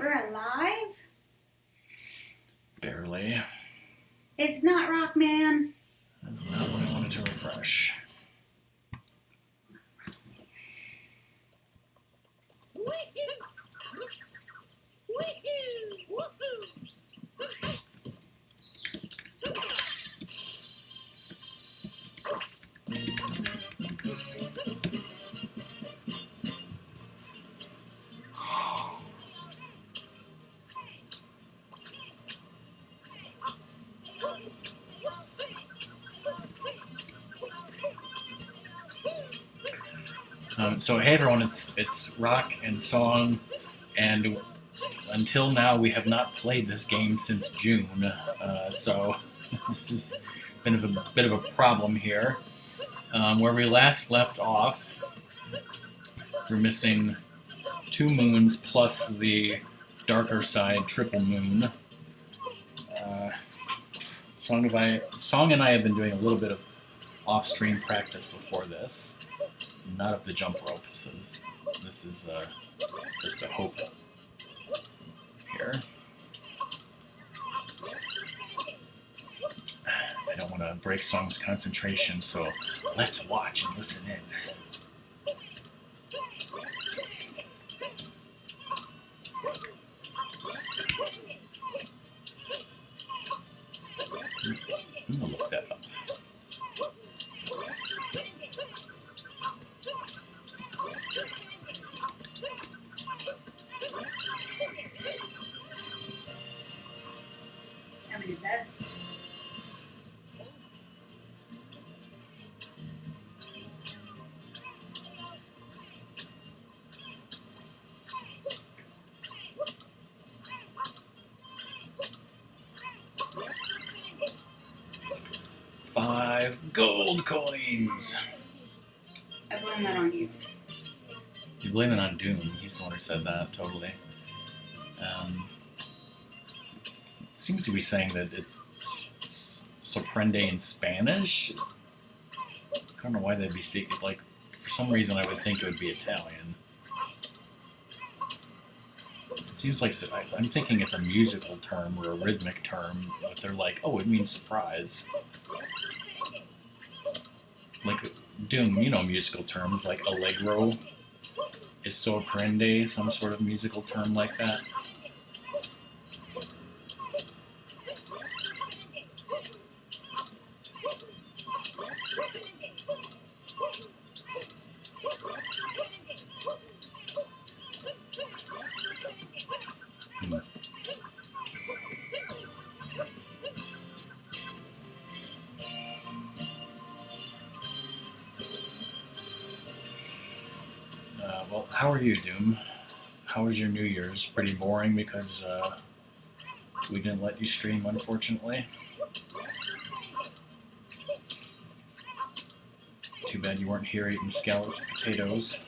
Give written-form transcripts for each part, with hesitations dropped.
We're alive? Barely. It's not Rockman. That's not what I wanted to refresh. So hey everyone, it's Rock and Song, and until now we have not played this game since June, so this has been a bit of a problem here. Where we last left off, we're missing 2 moons plus the darker side triple moon. Song and I have been doing a little bit of off-stream practice before this. Not up the jump rope, so this is just a hope here. I don't want to break Song's concentration, so let's watch and listen in. I'm gonna look that up. I'm gonna do best. $5 gold coins! I blame that on you. You blame it on Doom. He's the one who said that, totally. Seems to be saying that it's sorprende in Spanish. I don't know why they'd be speaking, like, for some reason I would think it would be Italian. It seems like, I'm thinking it's a musical term or a rhythmic term, but they're like, oh, it means surprise. Like, Doom, you know musical terms, like allegro is sorprende, some sort of musical term like that. Well, how are you, Doom? How was your New Year's? Pretty boring because we didn't let you stream, unfortunately. Too bad you weren't here eating scalloped potatoes.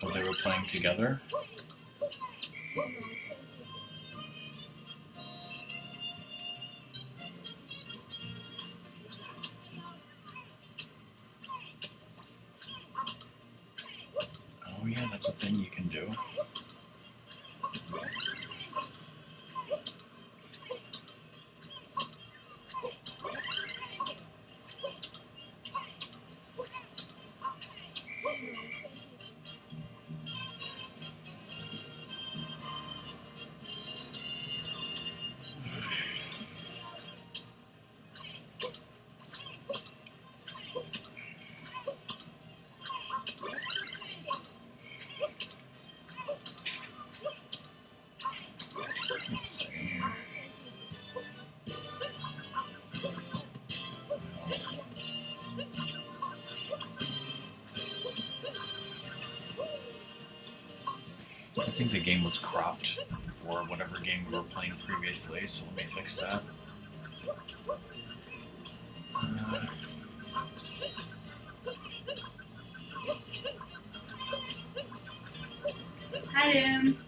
Oh, they were playing together? Oh yeah, that's a thing you can do. I think the game was cropped for whatever game we were playing previously, so let me fix that. Hi, Doom.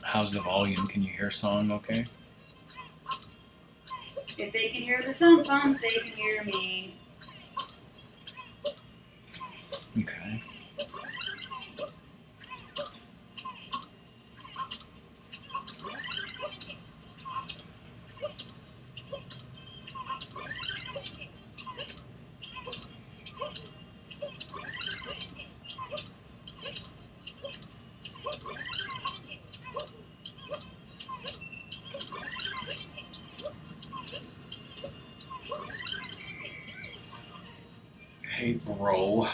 How's the volume? Can you hear Song okay? If they can hear the sump pump, they can hear me. Okay. Hey, bro.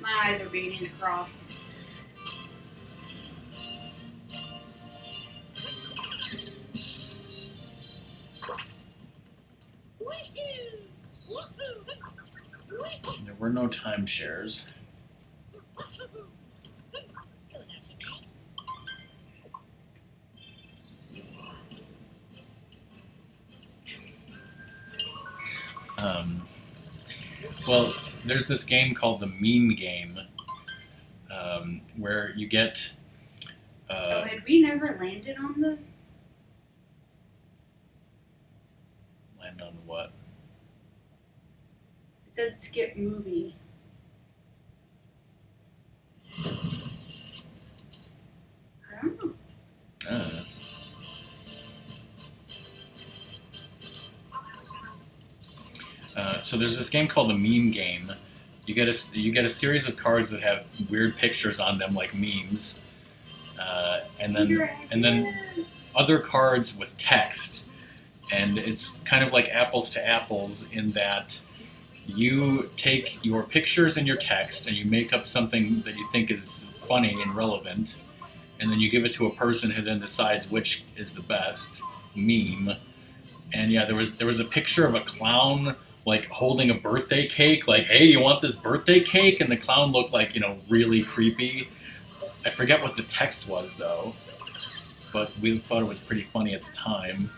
My eyes are beginning to cross. There were no timeshares. Well, there's this game called the Meme Game, where you get. Oh, had we never landed on the... Land on what? It said skip movie. I don't know. So there's this game called the Meme Game. You get a series of cards that have weird pictures on them, like memes, and then other cards with text. And it's kind of like apples to apples in that you take your pictures and your text and you make up something that you think is funny and relevant, and then you give it to a person who then decides which is the best meme. And yeah, there was a picture of a clown like holding a birthday cake, like, hey, you want this birthday cake? And the clown looked like, really creepy. I forget what the text was though, but we thought it was pretty funny at the time.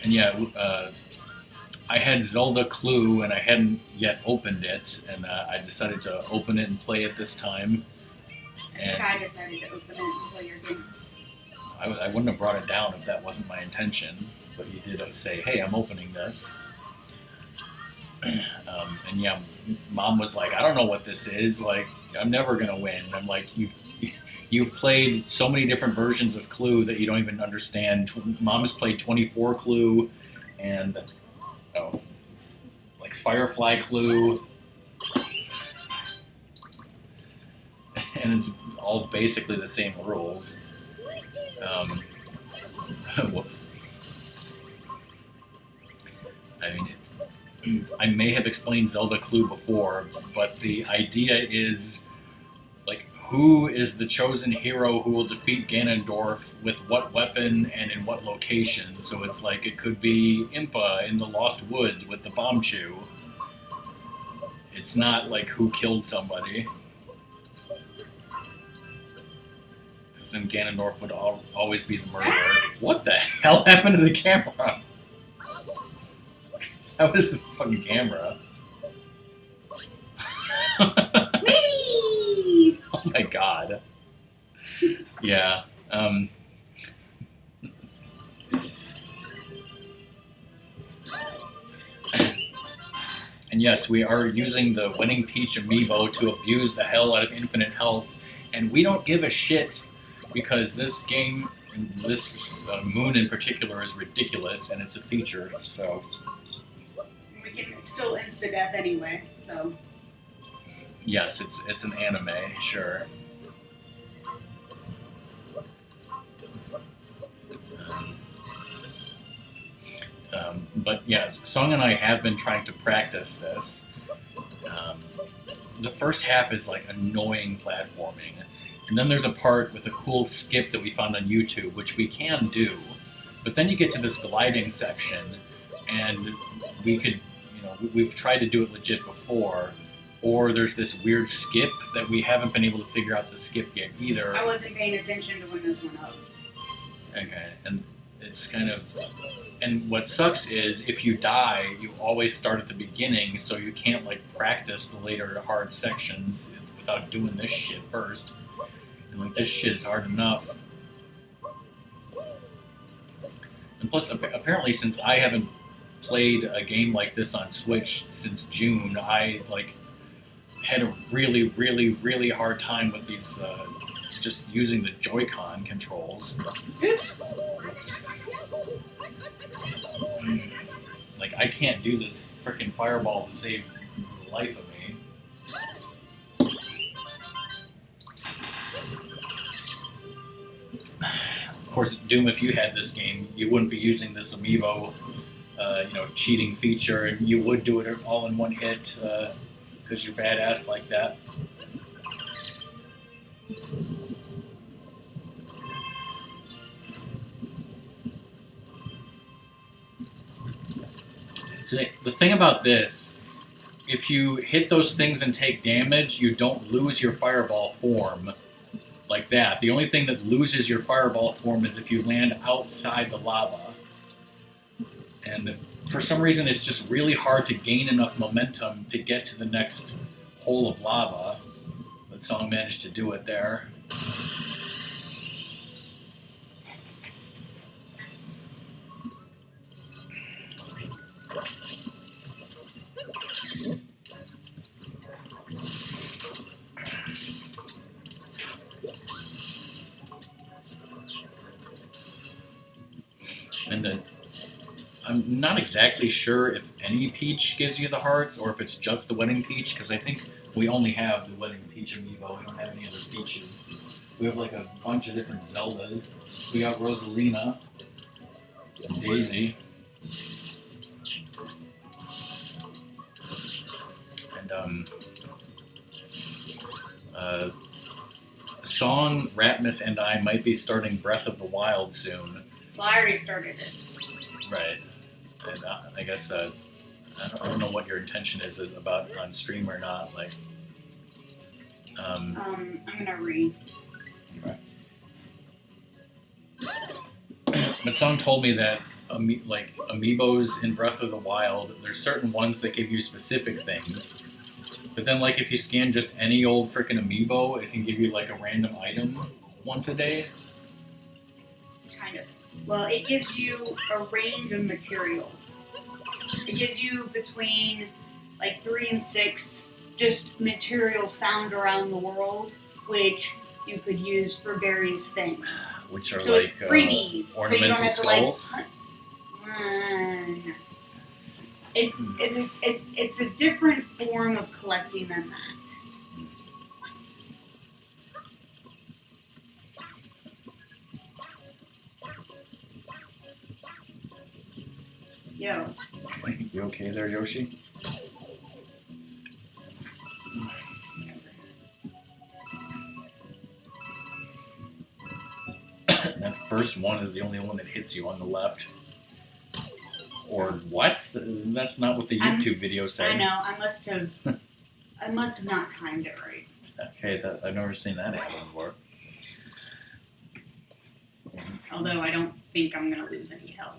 And yeah, I had Zelda Clue and I hadn't yet opened it, and I decided to open it and play it this time. And I decided to open it and play your game. I wouldn't have brought it down if that wasn't my intention, but you did say, hey, I'm opening this. And yeah, Mom was like, I don't know what this is, like, I'm never going to win. I'm like, you've played so many different versions of Clue that you don't even understand. Mom has played 24 Clue and, like Firefly Clue. And it's all basically the same rules. Whoops. I mean, I may have explained Zelda Clue before, but the idea is, like, who is the chosen hero who will defeat Ganondorf with what weapon and in what location? So it's like, it could be Impa in the Lost Woods with the Bombchu. It's not like who killed somebody. because then Ganondorf would always be the murderer. What the hell happened to the camera? That was the fucking camera. Whee! Oh my god. Yeah. And yes, we are using the Winning Peach amiibo to abuse the hell out of infinite health, and we don't give a shit because this game, this moon in particular, is ridiculous and it's a feature. So We can still insta-death anyway, so. yes, it's an anime, sure. But yes, Song and I have been trying to practice this. The first half is like annoying platforming, and then there's a part with a cool skip that we found on YouTube, which we can do. But then you get to this gliding section, and we could, we've tried to do it legit before, or there's this weird skip that we haven't been able to figure out the skip yet either. I wasn't paying attention to when those went up. Okay, and it's kind of... And what sucks is, if you die, you always start at the beginning, so you can't, like, practice the later hard sections without doing this shit first. And, like, this shit is hard enough. And plus, apparently, since I haven't played a game like this on Switch since June, I, like, had a really, really, really hard time with these, just using the Joy-Con controls. Oops. Like, I can't do this frickin' fireball to save the life of me. Of course, Doom, if you had this game, you wouldn't be using this amiibo, cheating feature, and you would do it all in one hit, because you're badass like that. So the thing about this, if you hit those things and take damage, you don't lose your fireball form like that. The only thing that loses your fireball form is if you land outside the lava. And for some reason, it's just really hard to gain enough momentum to get to the next hole of lava. But Song managed to do it there. And I'm not exactly sure if any Peach gives you the hearts or if it's just the Wedding Peach, because I think we only have the Wedding Peach amiibo. We don't have any other Peaches. We have like a bunch of different Zeldas. We got Rosalina, Daisy, and Song, Ratmus, and I might be starting Breath of the Wild soon. Well, I already started it. Right. And I guess I don't know what your intention is about on stream or not. Like, I'm gonna read. Okay. But Song told me that amiibos in Breath of the Wild, there's certain ones that give you specific things. But then, like, if you scan just any old frickin' amiibo, it can give you like a random item once a day. Kind of. Well, it gives you a range of materials. It gives you between like 3 and 6 just materials found around the world, which you could use for various things. Which are so like it's freebies, ornamental so you don't have skulls. to like. It's a different form of collecting than that. Yo. You okay there, Yoshi? That first one is the only one that hits you on the left. Or what? That's not what the YouTube video said. I know. I must have not timed it right. Okay, I've never seen that happen before. Although I don't think I'm gonna lose any health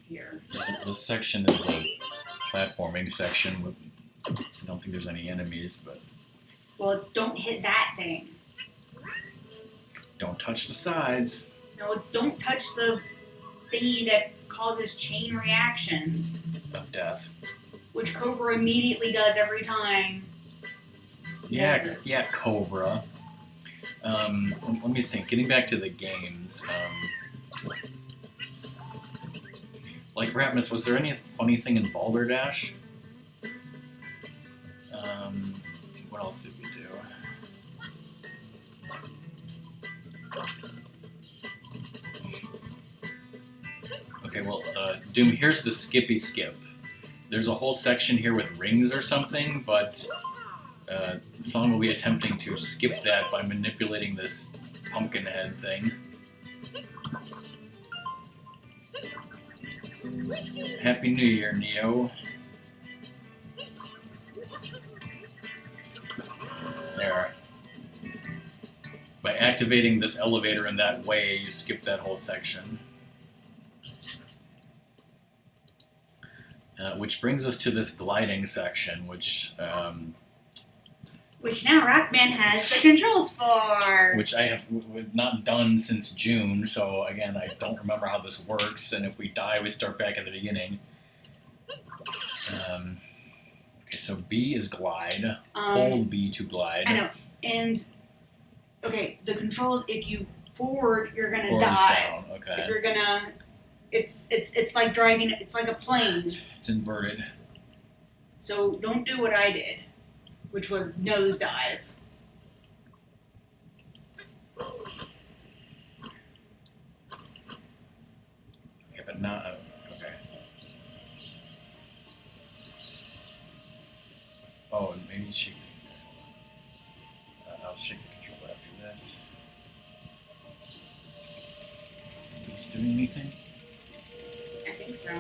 here. This section is a platforming section. I don't think there's any enemies, but Well, it's don't hit that thing. don't touch the sides. No, it's don't touch the thingy that causes chain reactions, Of death. which Cobra immediately does every time. Yeah, Cobra. Let me think. Getting back to the games, like Rapmus, was there any funny thing in Balderdash? What else did we do? Okay, well, Doom, here's the Skippy Skip. There's a whole section here with rings or something, but Song will be attempting to skip that by manipulating this pumpkin head thing. Happy New Year, Neo. There. By activating this elevator in that way, you skip that whole section. Which brings us to this gliding section, which now Rockman has the controls for. which I have not done since June, so again, I don't remember how this works, and if we die, we start back at the beginning. Okay, so B is glide. Hold B to glide. I know. And, okay, the controls, if you forward, you're going to Forward is die. down, okay. If you're going to... It's like driving... It's like a plane. It's inverted. So don't do what I did, which was nosedive. Okay, but not... okay. Oh, and maybe shake the... I'll shake the controller after this. Is this doing anything? I think so.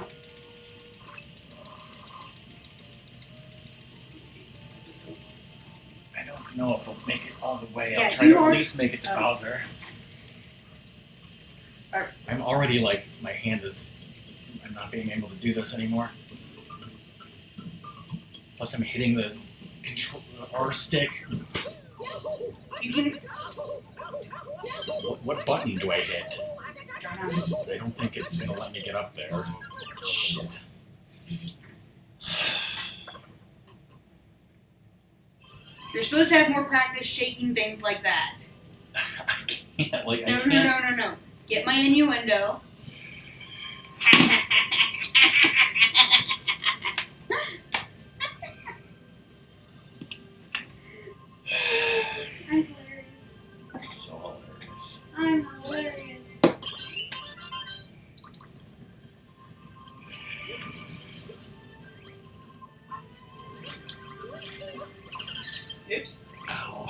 I don't know if I'll make it all the way. Yeah, I'll try you to at are- least make it to Bowser. I'm already like, my hand is... I'm not being able to do this anymore. Plus I'm hitting the control R stick. You can... What button do I hit? I don't know. I don't think it's gonna let me get up there. Shit. You're supposed to have more practice shaking things like that. I can't, like, No, I can't. no. Get my innuendo. I'm hilarious. So hilarious. I'm hilarious. Oops. Ow.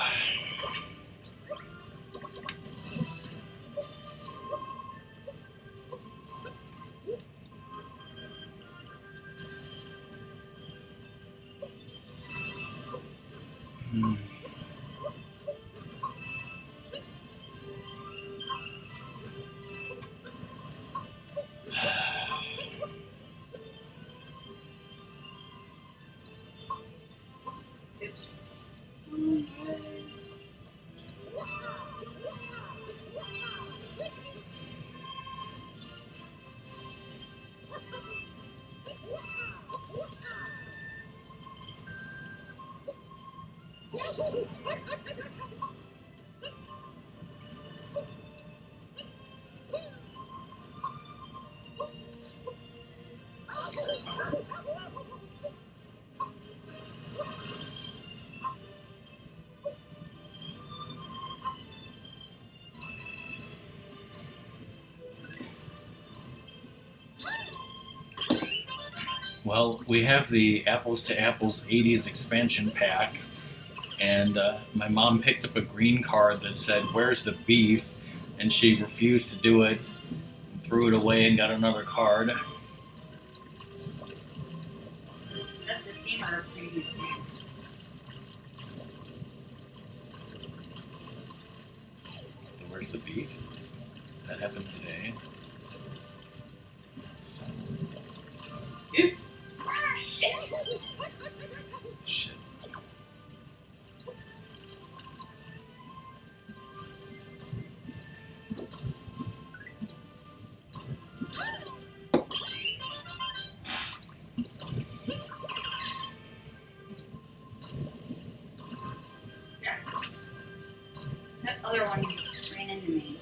Hmm. Oops. Well, we have the Apples to Apples 80s expansion pack, and my mom picked up a green card that said, "Where's the beef?" and she refused to do it, and threw it away and got another card. Is that this game or a previous game? Where's the beef? That happened today. Oops. Ah, shit. Shit. That other one ran into me.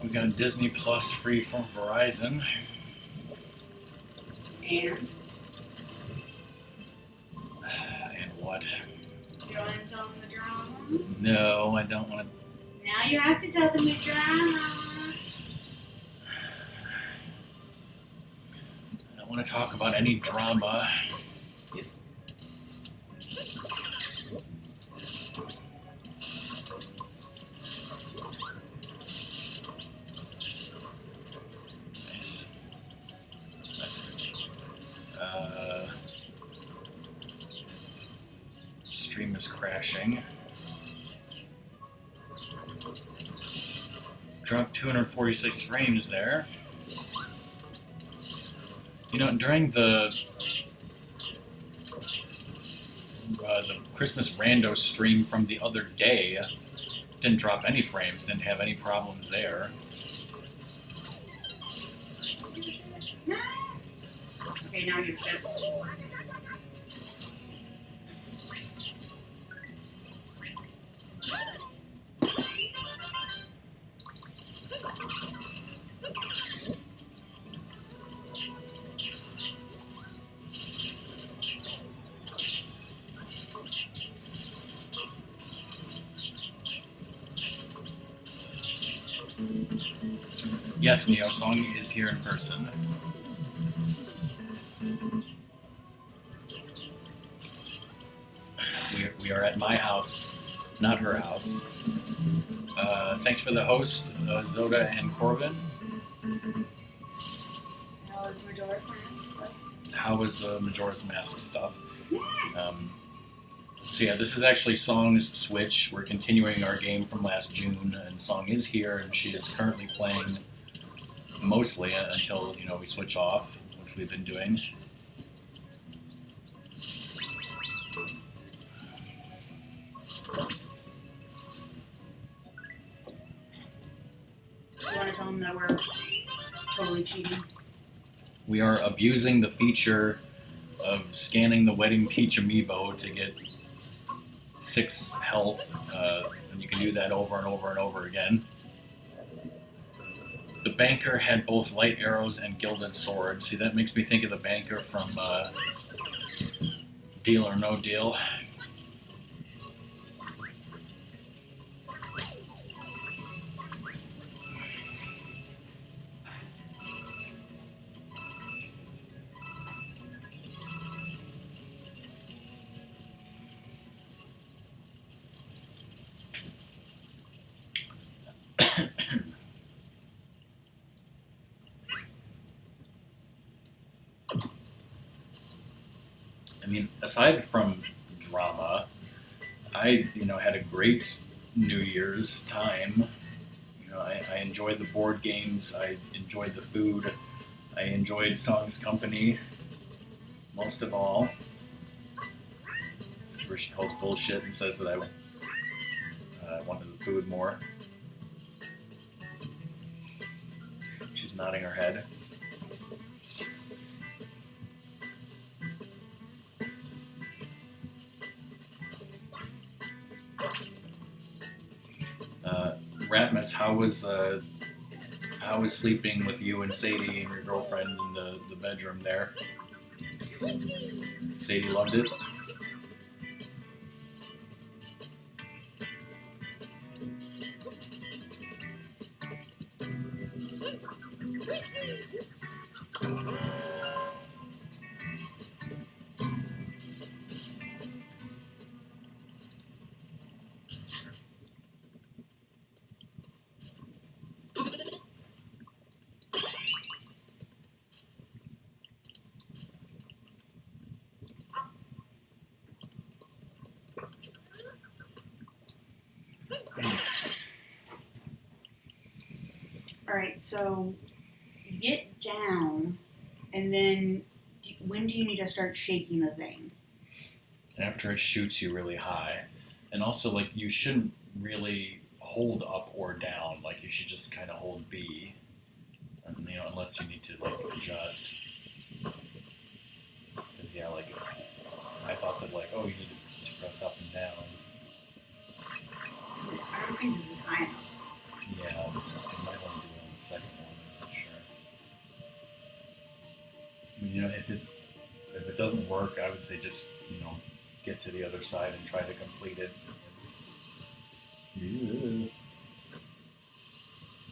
We got Disney Plus free from Verizon. And And what? you don't want to tell them the drama? No, I don't want to. Now you have to tell them the drama. I don't want to talk about any drama. Nice. Stream is crashing. Dropped 246 frames there. You know, during the Christmas rando stream from the other day, didn't drop any frames, didn't have any problems there. Okay, now you're good. Yes, RockSong is here in person. We are at my house, not her house. Thanks for the host, Zoda and Corbin. How was Majora's Mask? How was Majora's Mask stuff? So yeah, this is actually Song's Switch. We're continuing our game from last June, and Song is here, and she is currently playing mostly until we switch off, which we've been doing. You want to tell them that we're totally cheating? We are abusing the feature of scanning the Wedding Peach amiibo to get 6 health, and you can do that over and over and over again. The banker had both light arrows and gilded swords. See, that makes me think of the banker from Deal or No Deal. I mean, aside from drama, I had a great New Year's time. I enjoyed the board games. I enjoyed the food. I enjoyed Song's company most of all. This is where she calls bullshit and says that I wanted the food more. She's nodding her head. Ratmus, how was sleeping with you and Sadie and your girlfriend in the bedroom there? Sadie loved it. Alright, so get down, and then when do you need to start shaking the thing? After it shoots you really high. And also, like, you shouldn't really hold up or down. Like, you should just kind of hold B. And, you know, unless you need to, like, adjust. Because, yeah, like, I thought that, like, oh, you need to press up and down. I don't think this is high enough. Yeah, I might want to do it on the second one, I'm not sure. I mean, you know, if it doesn't work, I would say just, you know, get to the other side and try to complete it.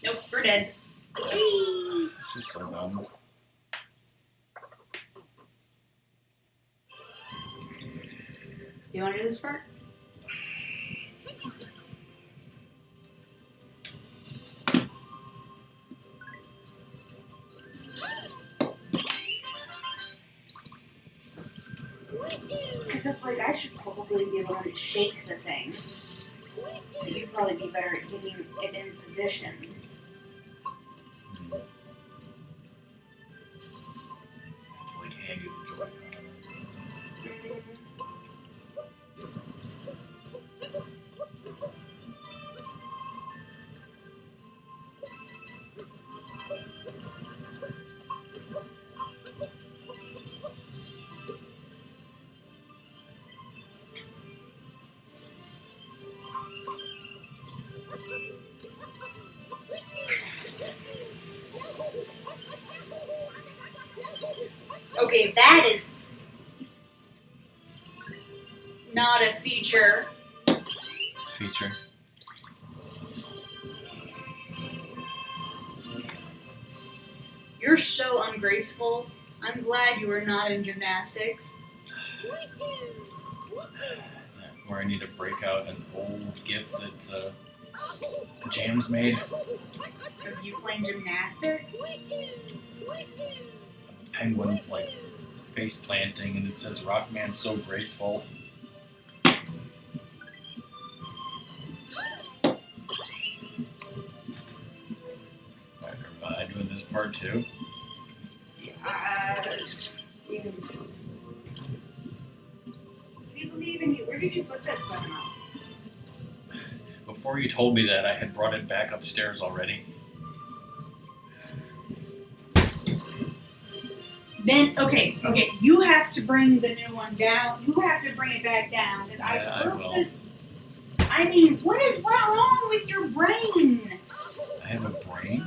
Nope, we're dead. This is so dumb. You want to do this part? Because it's like I should probably be the one to shake the thing. But you'd probably be better at getting it in position. Like hand you the Joy-Con. Okay, that is not a feature. Feature. You're so ungraceful. I'm glad you were not in gymnastics. Where I need to break out an old GIF that Jams made. Of you playing gymnastics? Penguin, like, face planting, and it says Rockman so graceful. Am I doing this part too? You believe in you. Where did you put that 7-Up? Before you told me that, I had brought it back upstairs already. Then, okay, you have to bring the new one down. You have to bring it back down. Because I broke this. I mean, what is wrong with your brain? I have a brain?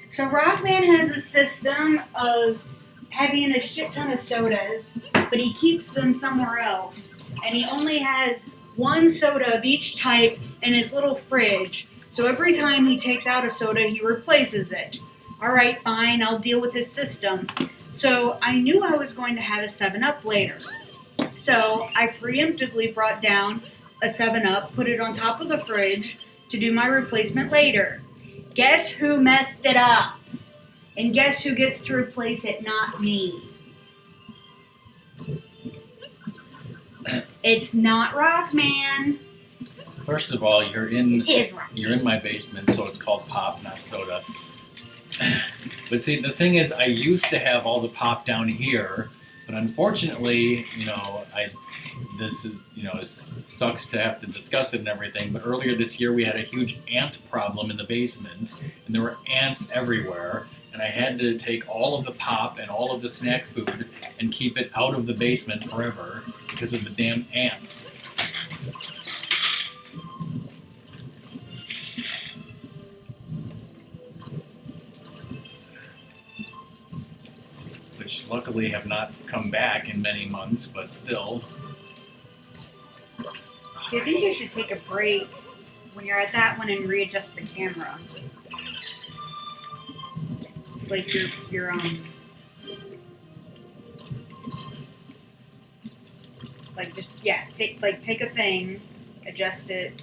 So Rockman has a system of having a shit ton of sodas, but he keeps them somewhere else. And he only has one soda of each type in his little fridge. So every time he takes out a soda, he replaces it. Alright, fine, I'll deal with his system. So I knew I was going to have a 7-Up later. So I preemptively brought down a 7-Up, put it on top of the fridge to do my replacement later. Guess who messed it up? And guess who gets to replace it, not me? It's not Rockman. First of all, you're in Rockman. My basement, so it's called pop, not soda. But see, the thing is, I used to have all the pop down here, but unfortunately, you know, it sucks to have to discuss it and everything, but earlier this year we had a huge ant problem in the basement, and there were ants everywhere, and I had to take all of the pop and all of the snack food and keep it out of the basement forever because of the damn ants. which luckily have not come back in many months, but still. See, I think you should take a break when you're at that one and readjust the camera. Like your like just take a thing, adjust it.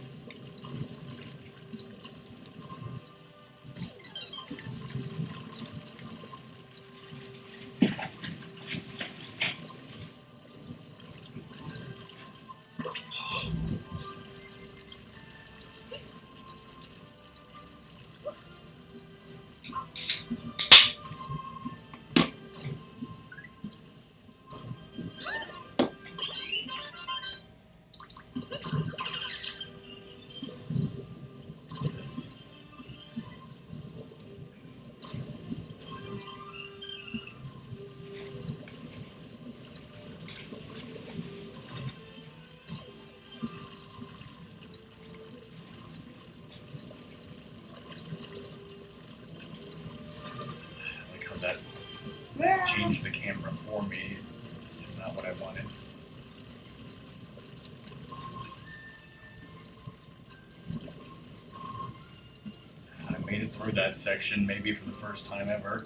That changed the camera for me, not what I wanted. I made it through that section, maybe for the first time ever.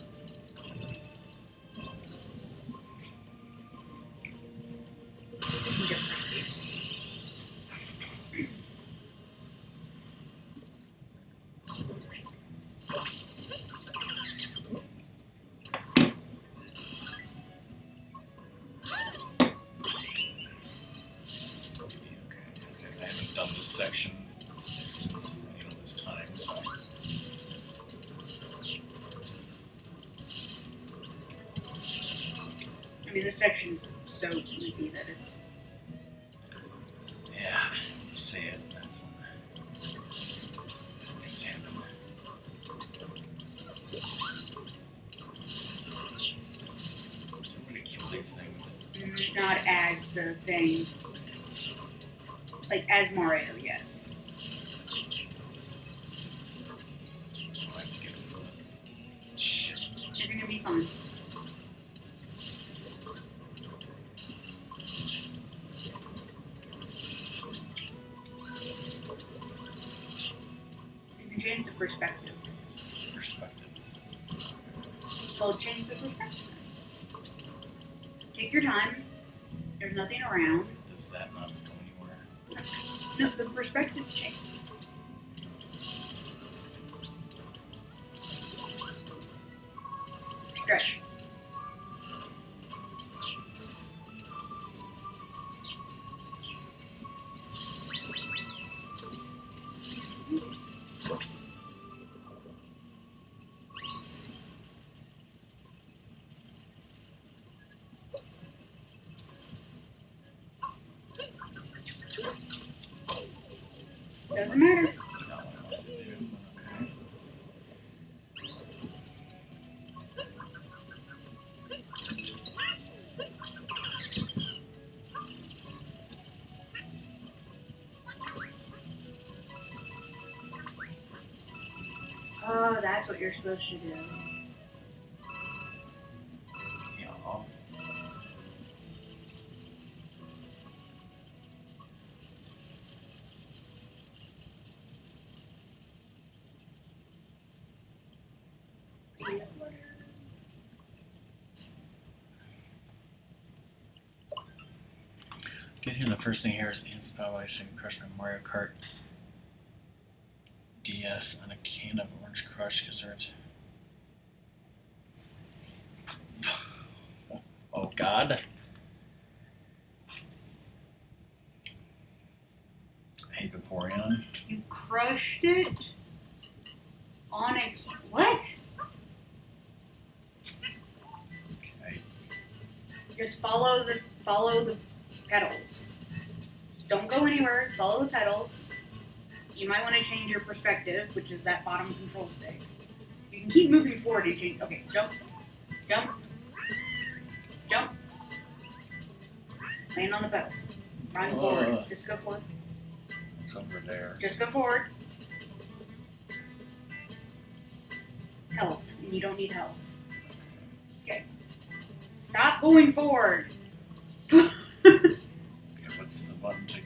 Section since this time, so I mean, this section is so easy that it's you see it. That's when things happen. Somebody kill these things. not as the thing. Like, as Mario, yes. I have to get it. Shit. You're gonna be fine. You can change the perspective. Perspectives. Well, change the perspective. Take your time. There's nothing around. Does that not go anywhere? No, the perspective change. Stretch. Doesn't matter. Not what I wanted to do. Okay. Oh, that's what you're supposed to do. Yeah. Get here. The first thing here is Inspire I should crush my Mario Kart DS on a can of Orange Crush desserts. Oh God. Hey, Vaporeon. You crushed it on a what? Okay. Just follow the pedals. Just don't go anywhere. Follow the pedals. You might want to change your perspective, which is that bottom control stick. You can keep moving forward and change. Okay, jump, jump, jump. Land on the pedals. Run forward. Just go forward. It's over there. Just go forward. Health, and you don't need health. Okay. Stop going forward. Okay, what's the button to...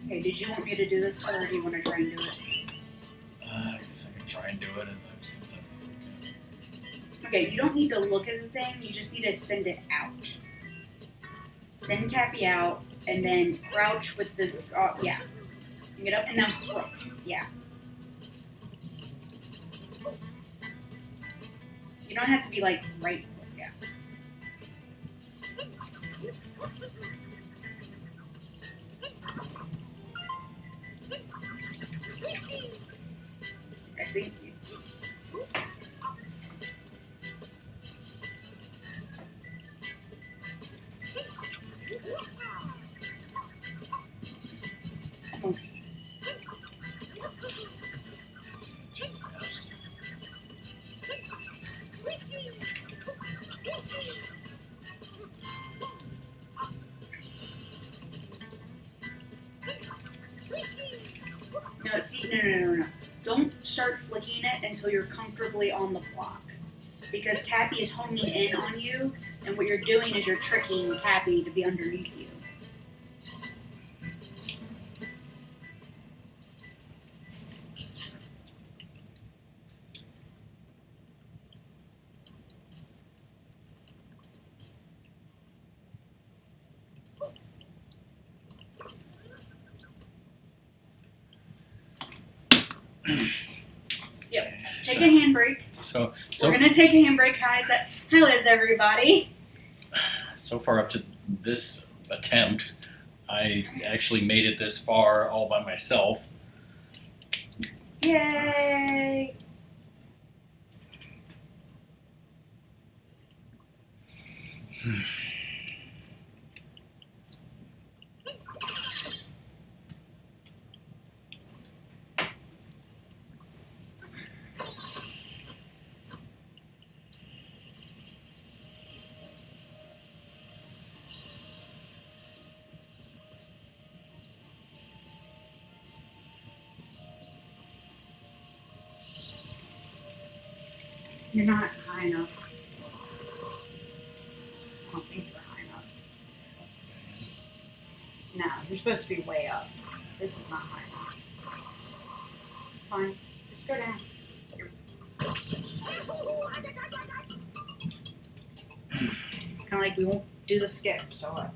Okay, did you want me to do this part, or do you want to try and do it? I guess I can try and do it, and then something... Okay, you don't need to look at the thing, you just need to send it out. Send Cappy out, and then crouch with this, yeah. Get up, and then look, yeah. You don't have to be like right, yeah. I think you. Oh. No, see, no. Don't start flicking it until you're comfortably on the block. Because Cappy is homing in on you, and what you're doing is you're tricking Cappy to be underneath you. Yep. Take a handbrake. So We're gonna take a handbrake. How is everybody? So far up to this attempt, I actually made it this far all by myself. Yay! You're not high enough. I don't think you're high enough. No, you're supposed to be way up. This is not high enough. It's fine. Just go down. It's kind of like we won't do the skip, so what?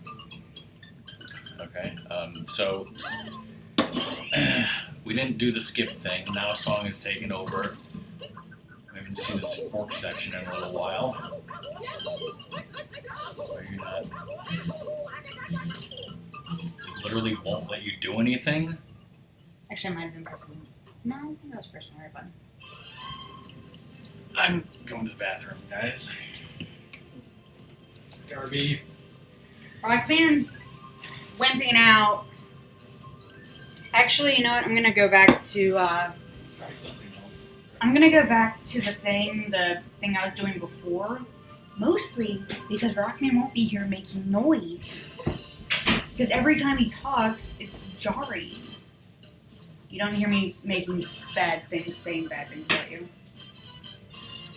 Okay, so we didn't do the skip thing. Now song is taken over. I haven't seen this fork section in a little while. Where you're not... It literally won't let you do anything. Actually, I might have been pressing. No, I think I was pressing the right button. I'm going to the bathroom, guys. Darby. Rock band's wimping out. Actually, you know what? I'm gonna go back to. Try something else. I'm gonna go back to the thing I was doing before. Mostly because Rockman won't be here making noise. Because every time he talks, it's jarring. You don't hear me making bad things, saying bad things about you.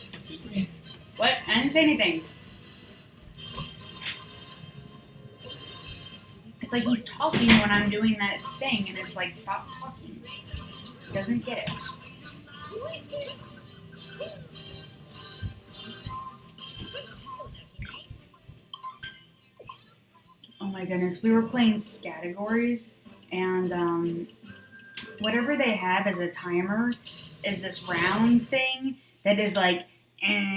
Excuse me. What? I didn't say anything. It's like he's talking when I'm doing that thing, and it's like, stop talking. He doesn't get it. Oh my goodness, we were playing categories, and whatever they have as a timer is this round thing that is like, and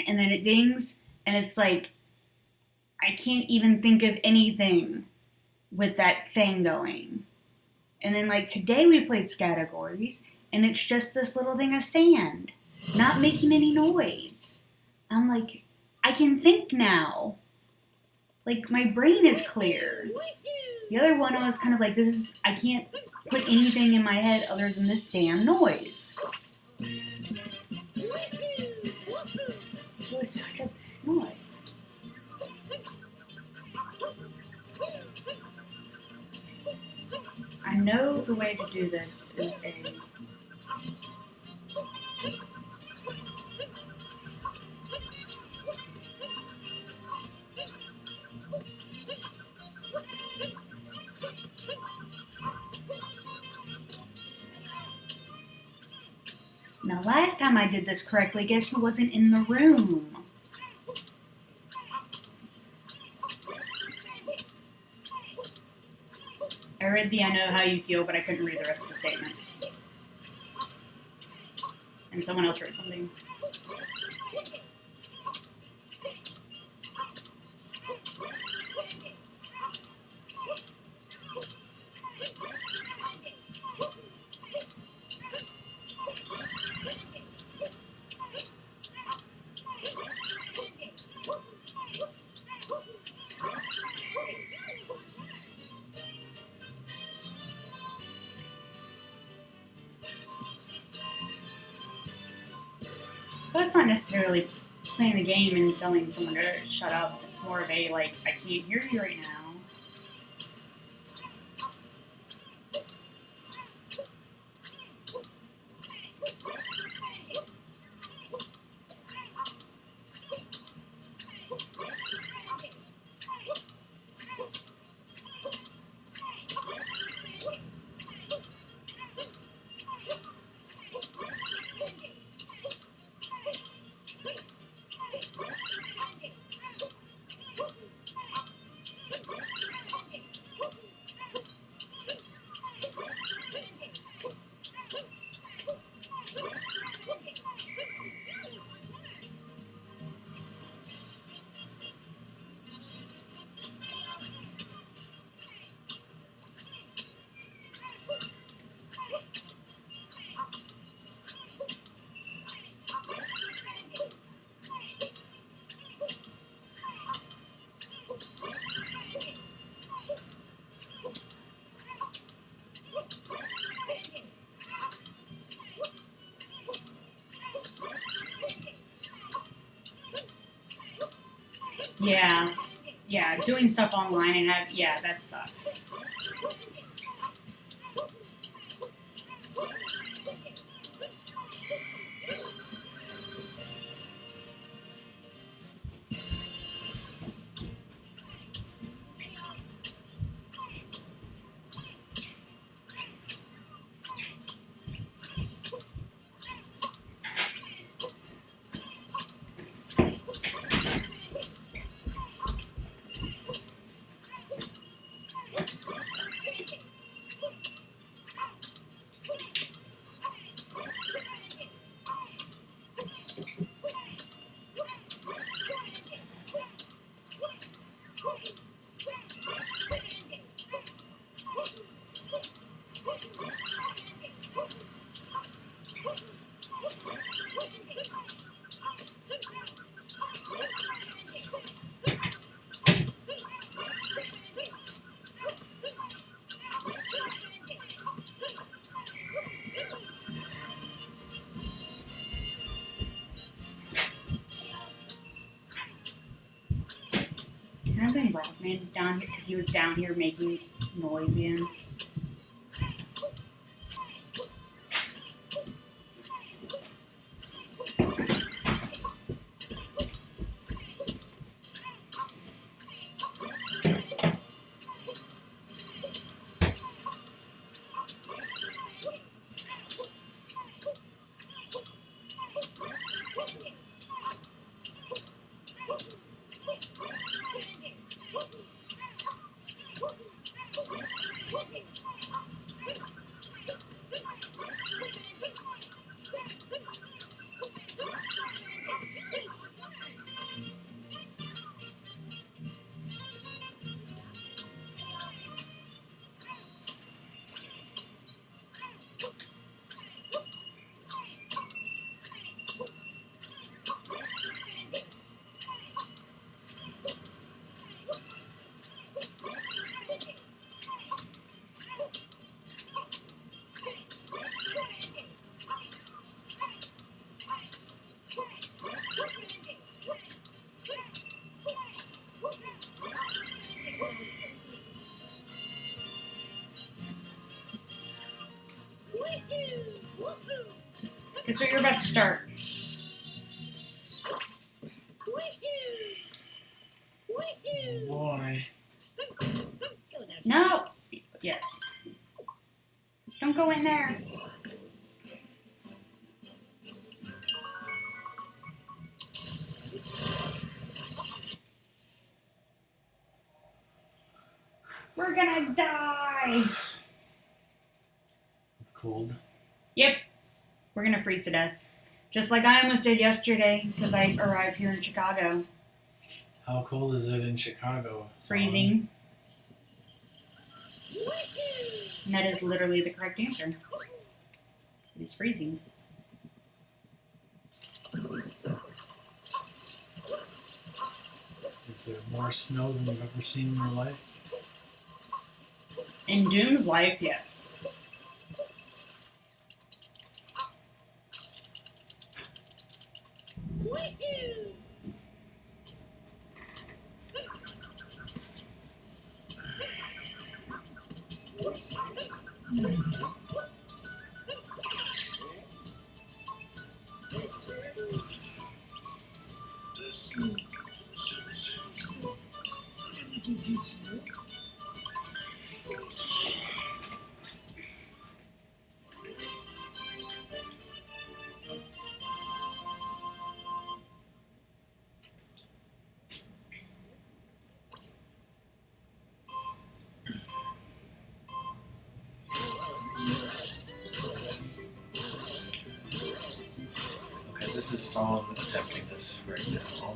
then it dings, and it's like, I can't even think of anything with that thing going. And then like today we played categories, and it's just this little thing of sand, not making any noise. I'm like, I can think now. Like, my brain is clear. The other one, I was kind of like, I can't put anything in my head other than this damn noise. It was such a noise. I know the way to do this is a... Now, last time I did this correctly, guess who wasn't in the room? I read the I know how you feel, but I couldn't read the rest of the statement. And someone else wrote something. But it's not necessarily playing the game and telling someone to shut up. It's more of a, like, I can't hear you right now. Yeah, doing stuff online and that sucks. Can I bring Rockman down here because he was down here making noise again? Guess what you're about to start. Boy. No. Yes. Don't go in there. We're gonna die. Cold. Yep. We're gonna freeze to death. Just like I almost did yesterday because I arrived here in Chicago. How cold is it in Chicago? Freezing. And that is literally the correct answer. It is freezing. Is there more snow than you've ever seen in your life? In Doom's life, yes. Okay, this is Song attempting this right now.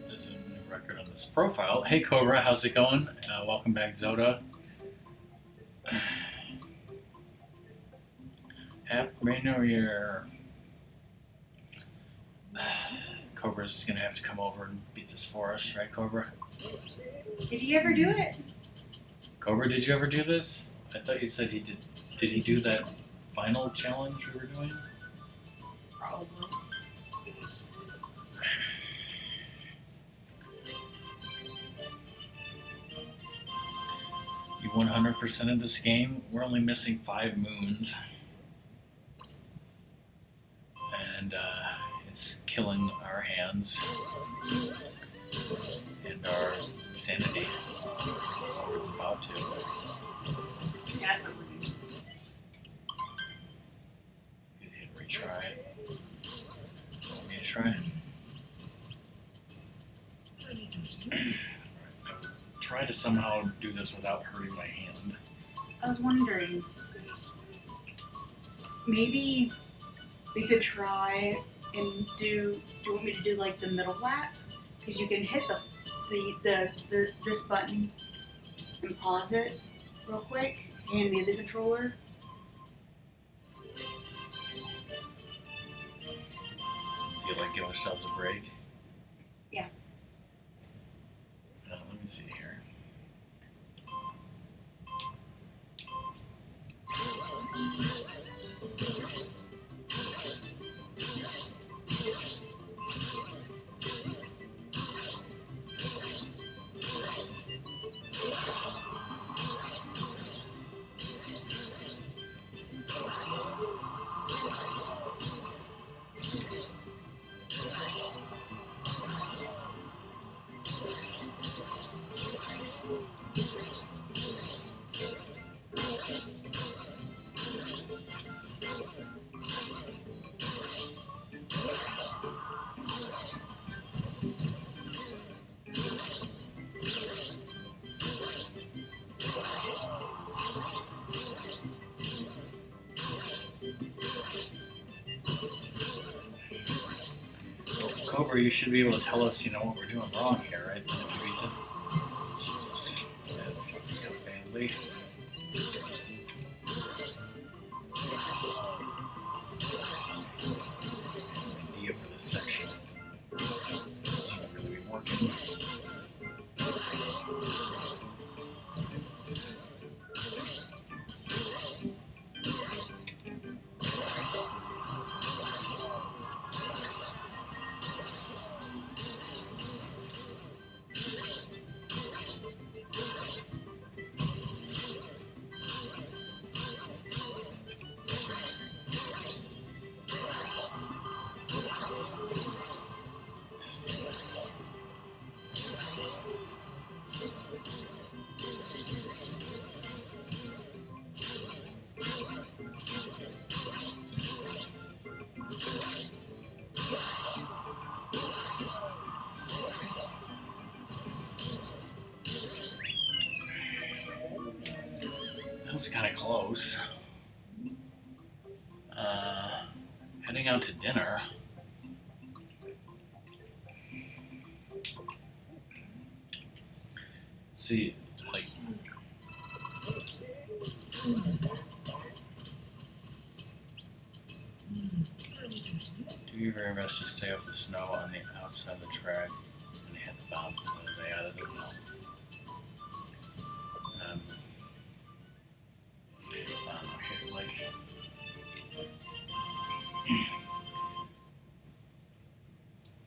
There's a new record on this profile. Hey Cobra, how's it going? Welcome back, Zoda. Happy New Year. Cobra's gonna have to come over and beat this for us, right, Cobra? Did he ever do it? Cobra, did you ever do this? I thought you said he did. Did he do that final challenge we were doing? Probably. You 100% of this game. We're only missing 5 moons. And it's killing our hands and our sanity. Or it's about to. Yeah, that's what we're doing. Hit retry. Want me to try? Try to somehow do this without hurting my hand. I was wondering, maybe we could try and do you want me to do like the middle lap? Because you can hit this button and pause it real quick. Hand me the controller. Feel like give ourselves a break? Yeah. Let me see here. Cobra, you should be able to tell us, what we're doing wrong here, right? If you beat this. Jesus. That fucked me up badly. Idea for this section. Doesn't seem to really be working. That was kind of close. Heading out to dinner. See, like, do your very best to stay off the snow on the outside of the track and hit the bounces. Yeah, that doesn't help. Okay,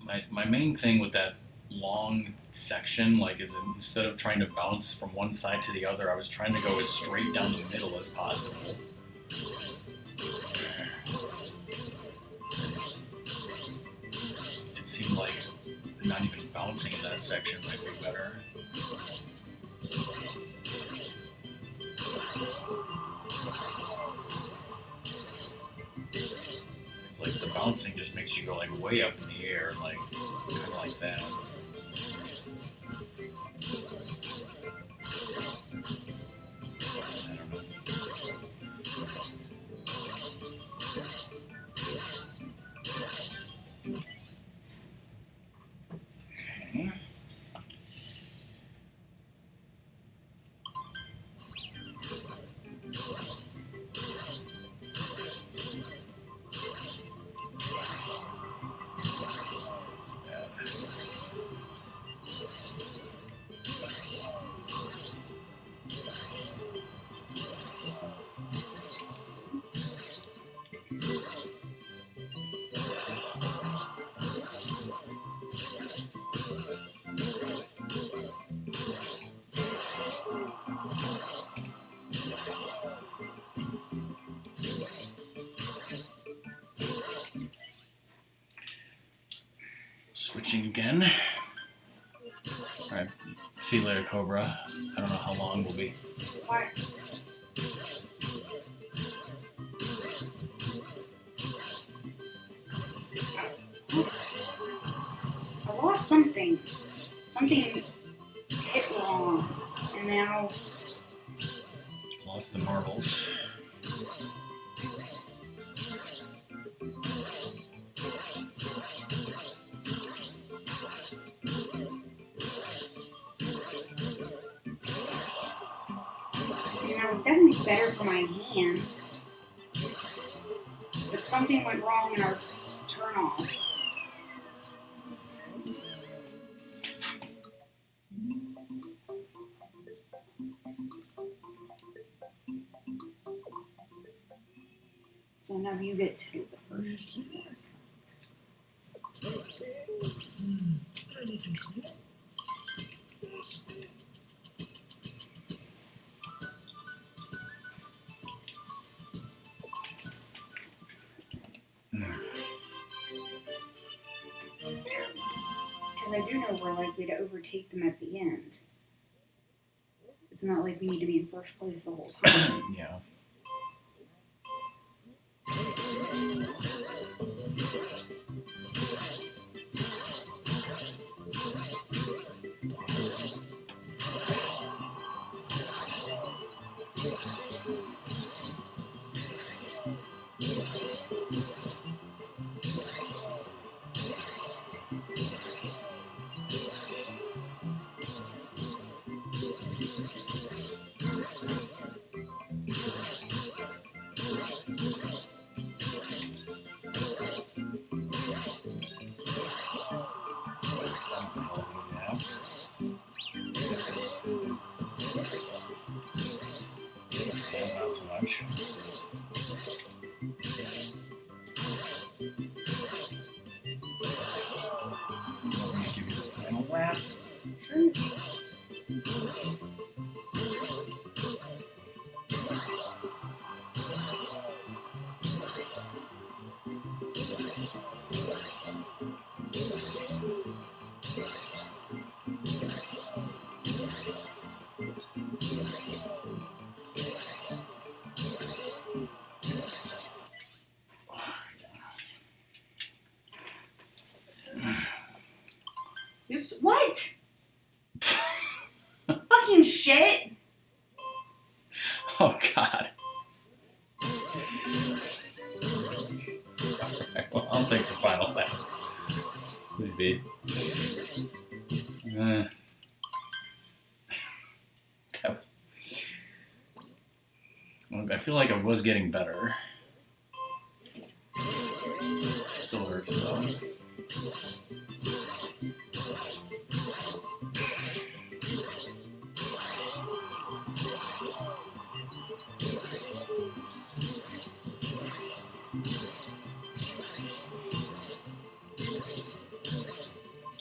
like, my main thing with that long section, like, is instead of trying to bounce from one side to the other, I was trying to go as straight down the middle as possible. It seemed like not even bouncing in that section might be better. It's like the bouncing just makes you go like way up in the air, like kind of like that. I don't know. Okay. Switching again. Alright, see you later, Cobra. I don't know how long we'll be. Why? I lost something. Something hit wrong. And now... Lost the marbles. it's definitely better for my hand. But something went wrong in our turn off. So now you get to do the first ones. Because I do know we're likely to overtake them at the end. It's not like we need to be in first place the whole time. Yeah. Not so much. I'm going to give you the final lap. Sure. Oops. What? Fucking shit. Oh, God. Alright, well, I'll take the final lap. Maybe. I feel like I was getting better. It still hurts, though.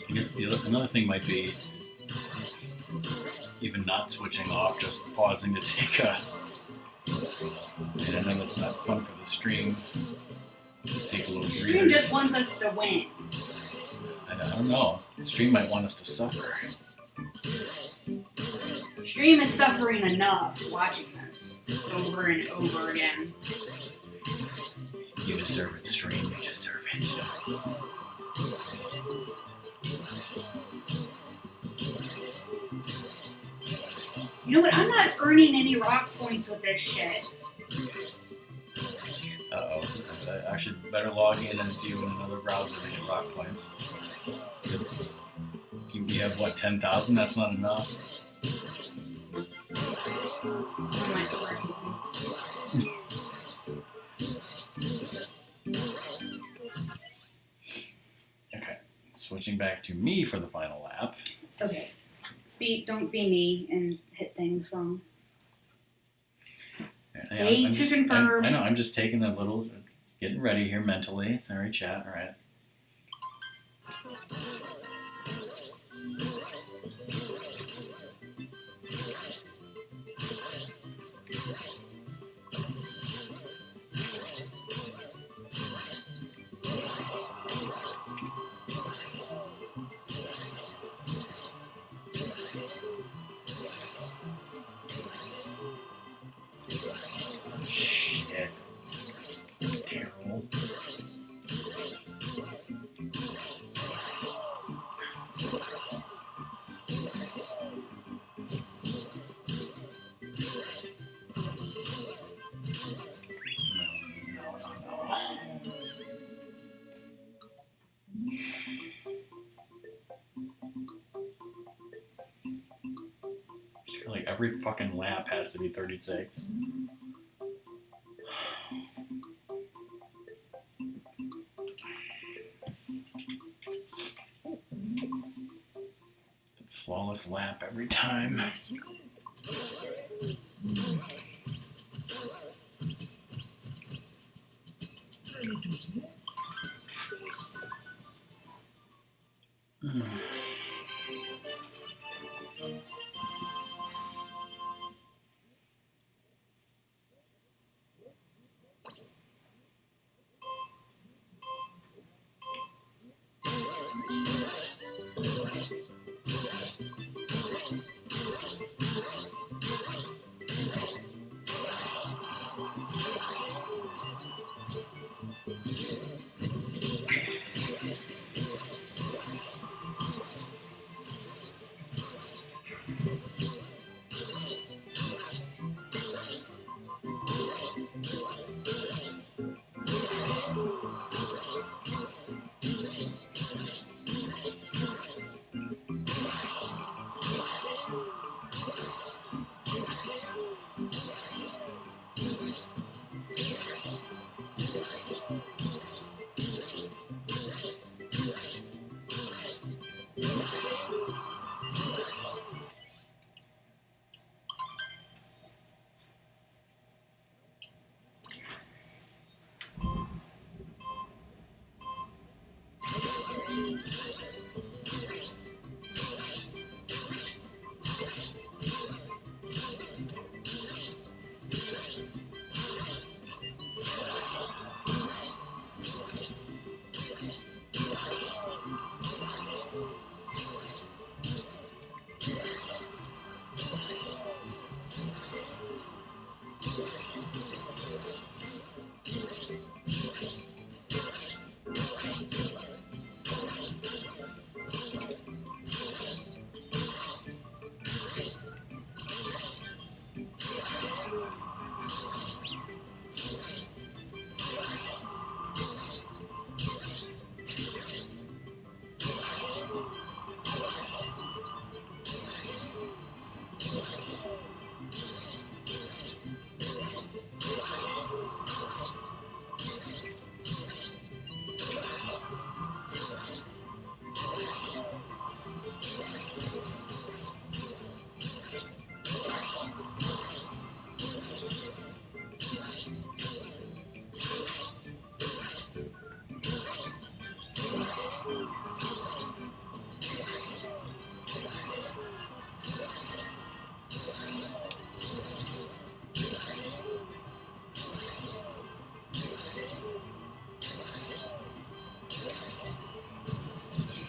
I guess another thing might be even not switching off, just pausing to take a. And I know that's not fun for the stream. Take a little breather. Stream just wants us to win. I don't know. The stream might want us to suffer. Stream is suffering enough watching this over and over again. You deserve it, stream. You deserve it. You know what? I'm not earning any rock points with this shit. Uh-oh. I should better log in as you in another browser to get rock points. You have, what, 10,000? That's not enough. Okay. Switching back to me for the final lap. Okay. Don't be me and hit things wrong. I'm to confirm. I know, I'm just taking a little, getting ready here mentally. Sorry, chat. All right. Shit. Terrible. feel like every fucking lap has to be 36. Flawless lap every time.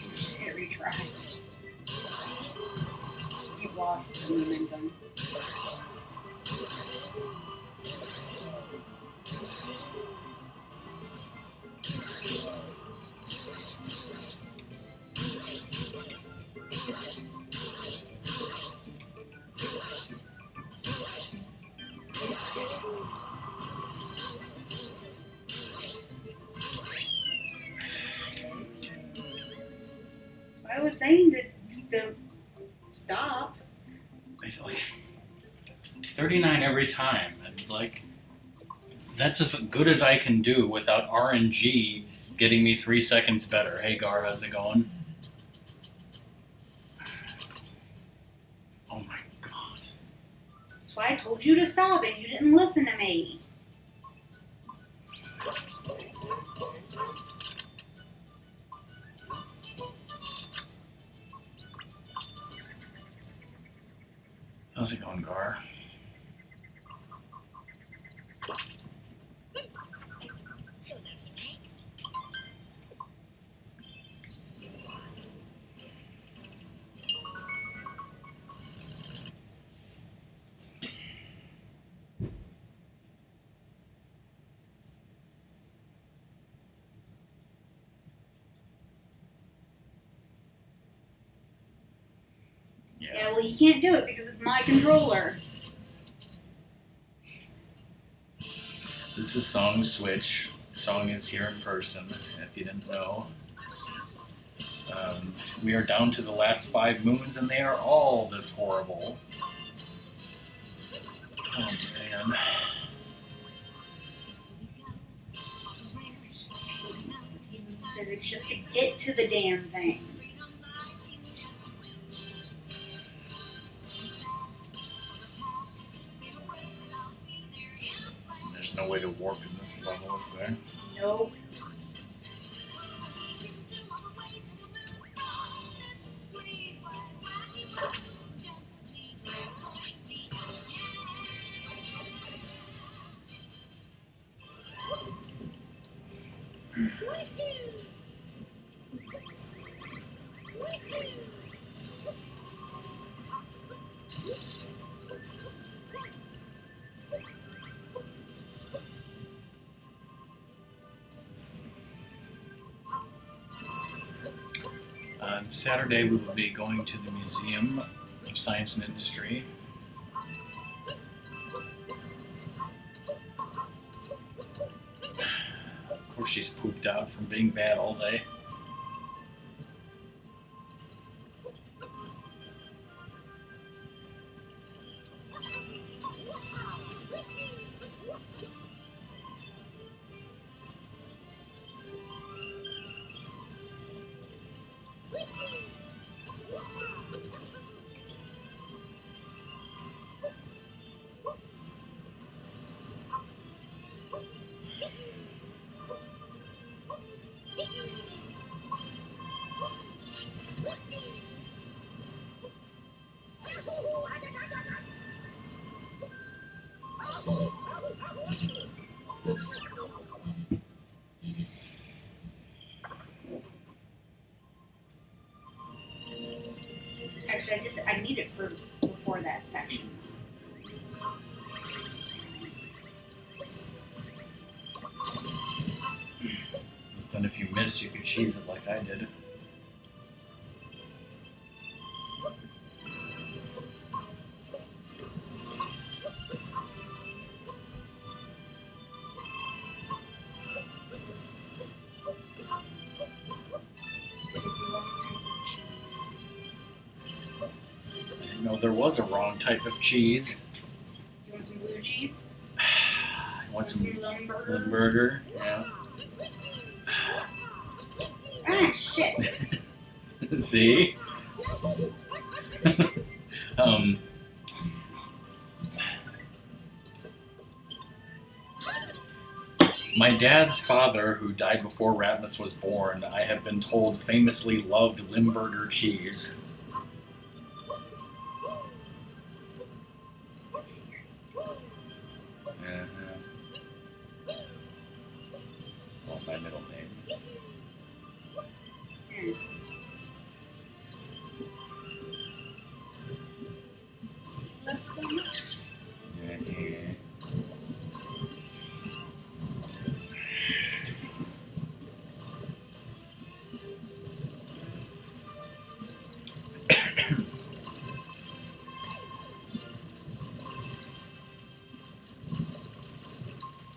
Just hit retry. You lost the momentum. I was saying to stop. I feel like 39 every time. It's like that's as good as I can do without RNG getting me 3 seconds better. Hey Gar, how's it going? Oh my god. That's why I told you to stop and you didn't listen to me. How's it going, Gar? Yeah, well, he can't do it because it's my controller. This is Song Switch. Song is here in person, if you didn't know. We are down to the last 5 moons, and they are all this horrible. Oh man. Physics just to get to the damn thing. There's no way to warp in this level, is there? Nope. On Saturday, we will be going to the Museum of Science and Industry. Of course, she's pooped out from being bad all day. Oops. Actually, I need it for before that section. But then if you miss, you can cheese it like I did. I didn't know there was a wrong type of cheese. Do you want some blue cheese? I want some Limburger? Limburger. Yeah. Ah, shit. See? My dad's father, who died before Rasmus was born, I have been told famously loved Limburger cheese. Well, my middle name. Love so much. Yeah.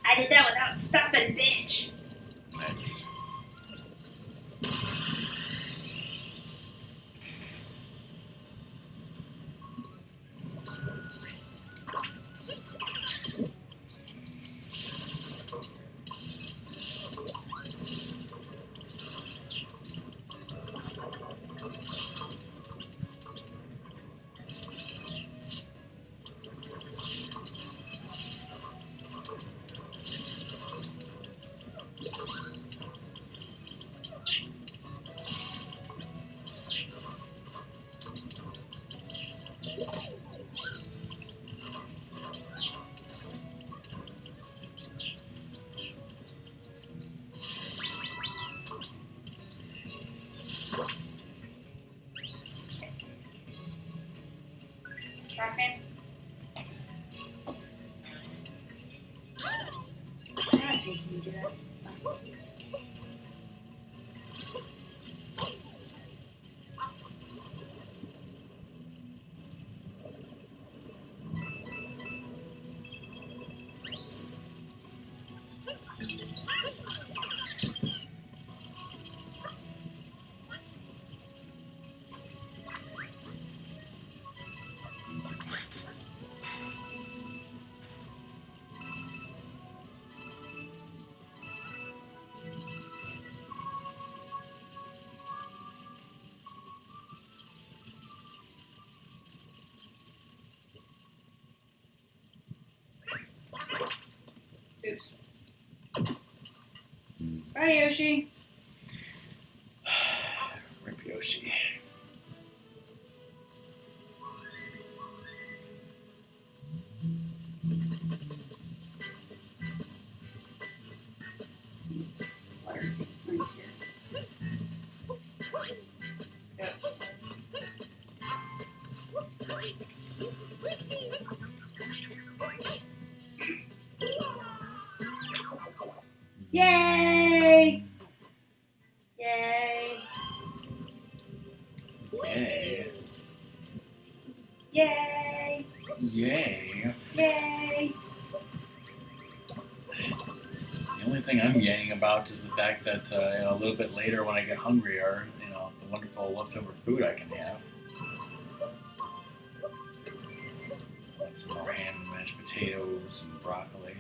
I did that without stopping, bitch. Nice. Rockman? I'm not making you do that. It's fine. Cheers. Bye, Yoshi. Rip Yoshi. Water tastes nice here. Yeah. Yay! Yay! Yay. Yay! Yay. Yay! The only thing I'm yaying about is the fact that a little bit later when I get hungrier, the wonderful leftover food I can have. Like some more ham and mashed potatoes and broccoli.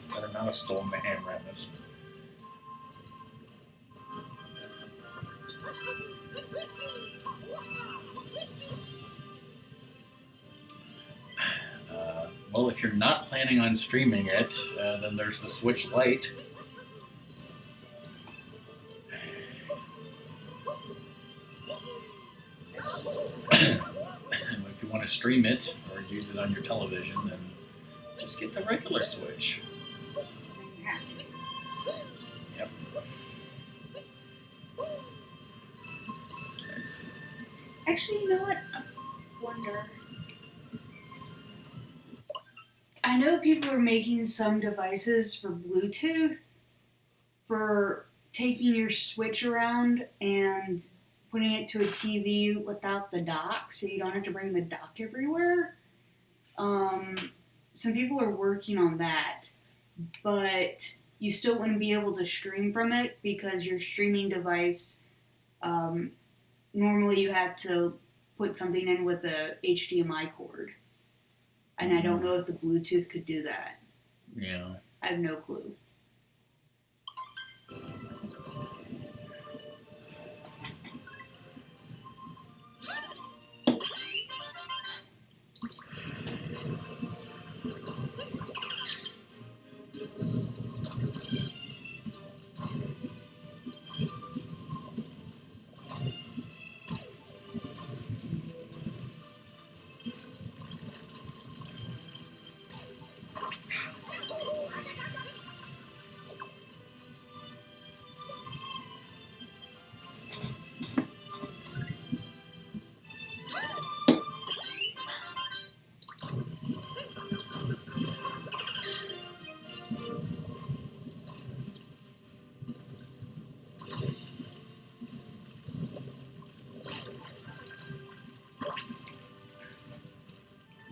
Better not have stolen my ham ramis. Well, if you're not planning on streaming it, then there's the Switch Lite. If you want to stream it or use it on your television, then just get the regular Switch. Yep. Actually, you know what? I wonder. I know people are making some devices for Bluetooth for taking your Switch around and putting it to a TV without the dock, so you don't have to bring the dock everywhere. Some people are working on that, but you still wouldn't be able to stream from it because your streaming device, normally you have to put something in with a HDMI cord. And I don't know if the Bluetooth could do that. Yeah. I have no clue.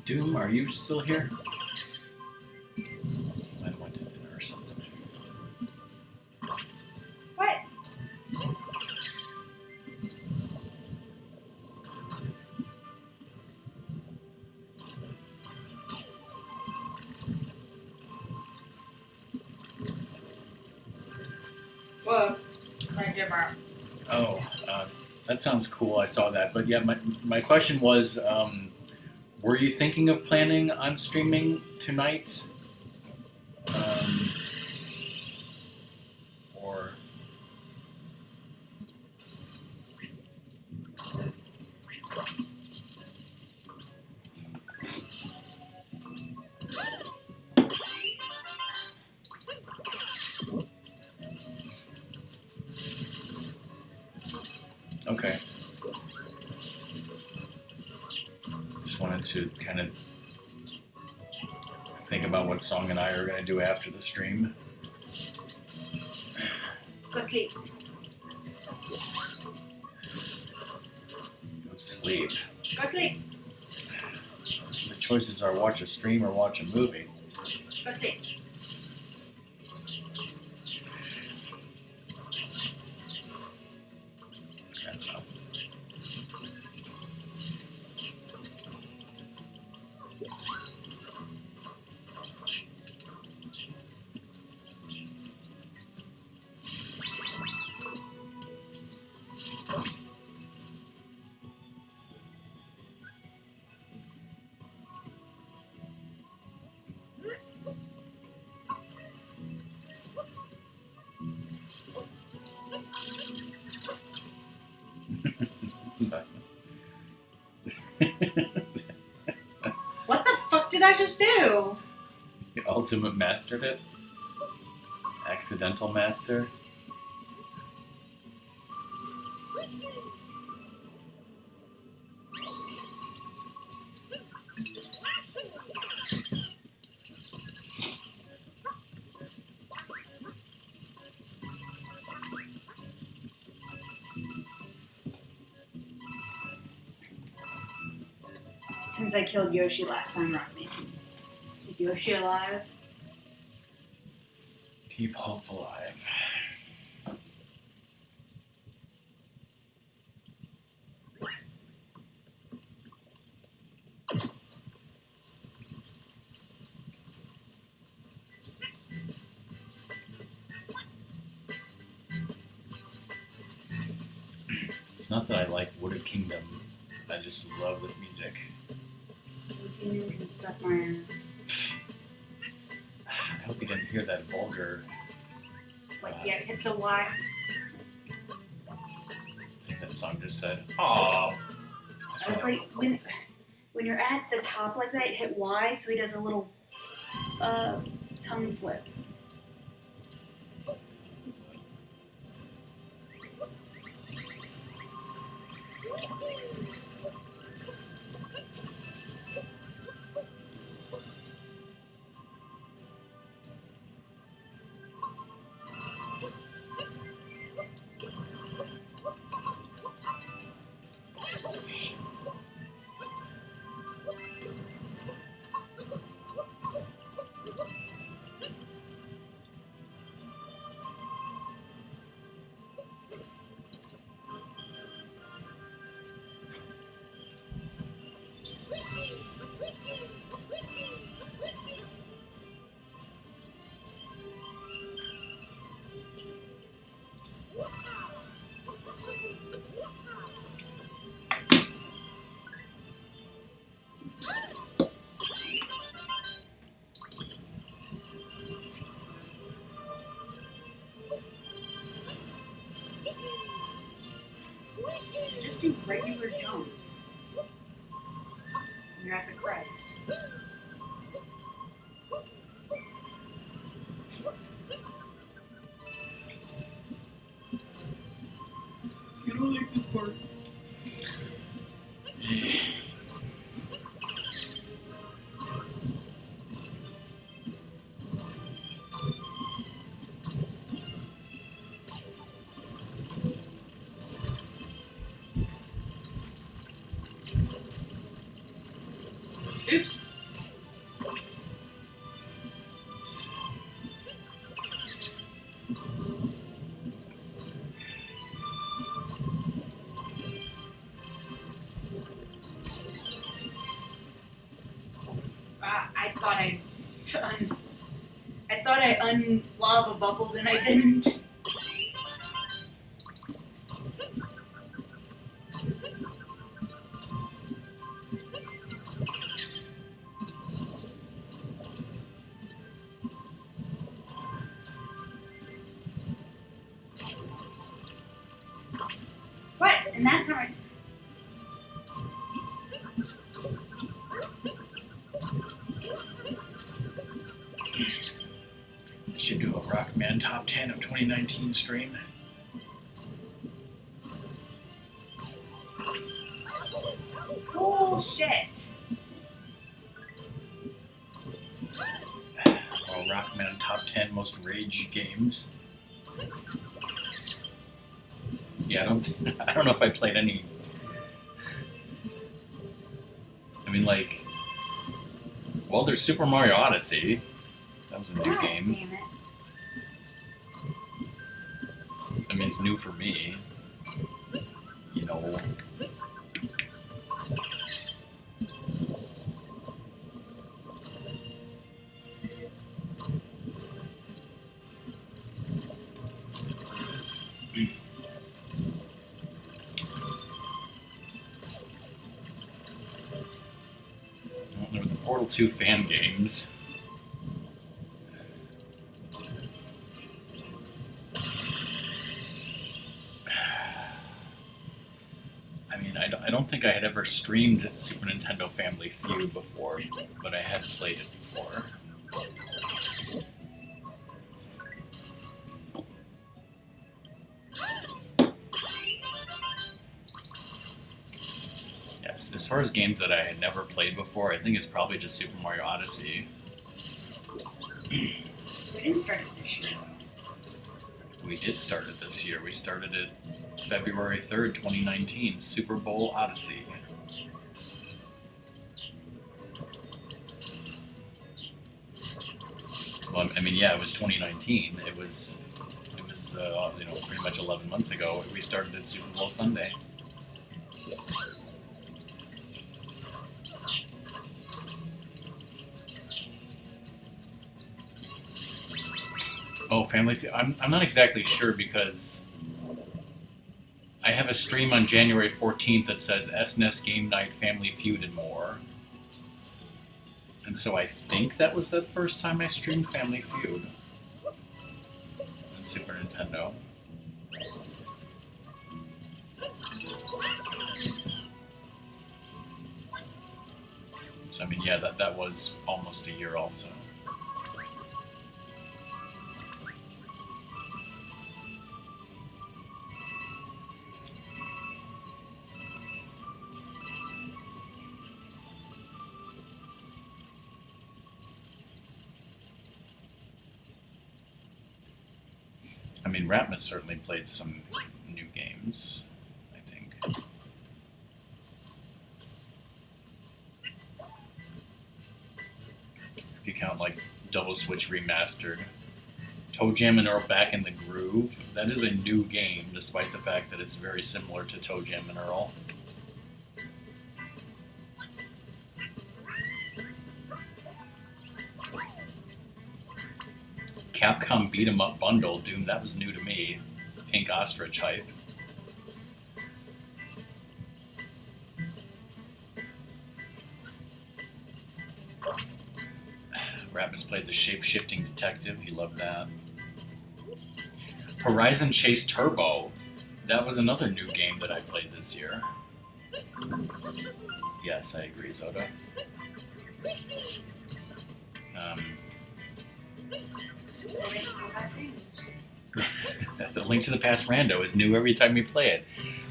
Doom, are you still here? I went to dinner or something. What? Whoa. Oh, that sounds cool. I saw that. But yeah, my question was, were you thinking of planning on streaming tonight? Or... Okay. Just wanted to kind of think about what Song and I are going to do after the stream. Go sleep. Go sleep. Go sleep. The choices are watch a stream or watch a movie. Go sleep. I don't know. I just do? You ultimate mastered it? Accidental master? Since I killed Yoshi last time, Rockman. Keep Yoshi alive. Keep hope alive. It's not that I like Wooded Kingdom. I just love this music. You can suck my ass. I hope you didn't hear that vulgar. Like, yeah, hit the Y. I think that song just said, "Aw." I was like, when you're at the top like that, hit Y, so he does a little tongue flip. Just do regular jumps. You're at the crest. I don't like this part. Oops. I thought I unlava bubbled and I didn't. What? And that time. Should do a Rockman Top 10 of 2019 stream. Bullshit. Or Rockman Top 10 most rage games. Yeah, I don't know if I played any. I mean, like, well, there's Super Mario Odyssey. That was a new game. Damn it. I mean, it's new for me. You know. Well, there were the Portal 2 fan games. I I don't think I had ever streamed Super Nintendo Family Feud before, but I had played it before. Yes, as far as games that I had never played before, I think it's probably just Super Mario Odyssey. We didn't start it this year. We did start it this year. We started it February 3rd, 2019, Super Bowl Odyssey. Well, I mean, yeah, it was 2019. It was pretty much 11 months ago. We started it Super Bowl Sunday. Oh, Family Feud. I'm not exactly sure because I have a stream on January 14th that says SNES Game Night, Family Feud, and more. And so I think that was the first time I streamed Family Feud on Super Nintendo. So I mean, yeah, that was almost a year also. I mean, Ratmus certainly played some new games, I think. If you count, like, Double Switch Remastered. Toe Jam and Earl Back in the Groove. That is a new game, despite the fact that it's very similar to Toe Jam and Earl. Capcom Beat 'em Up Bundle, Doom, that was new to me. Pink Ostrich hype. Ratmus played the Shape-Shifting Detective, he loved that. Horizon Chase Turbo, that was another new game that I played this year. Yes, I agree, Zoda. The Link to the Past Rando is new every time we play it.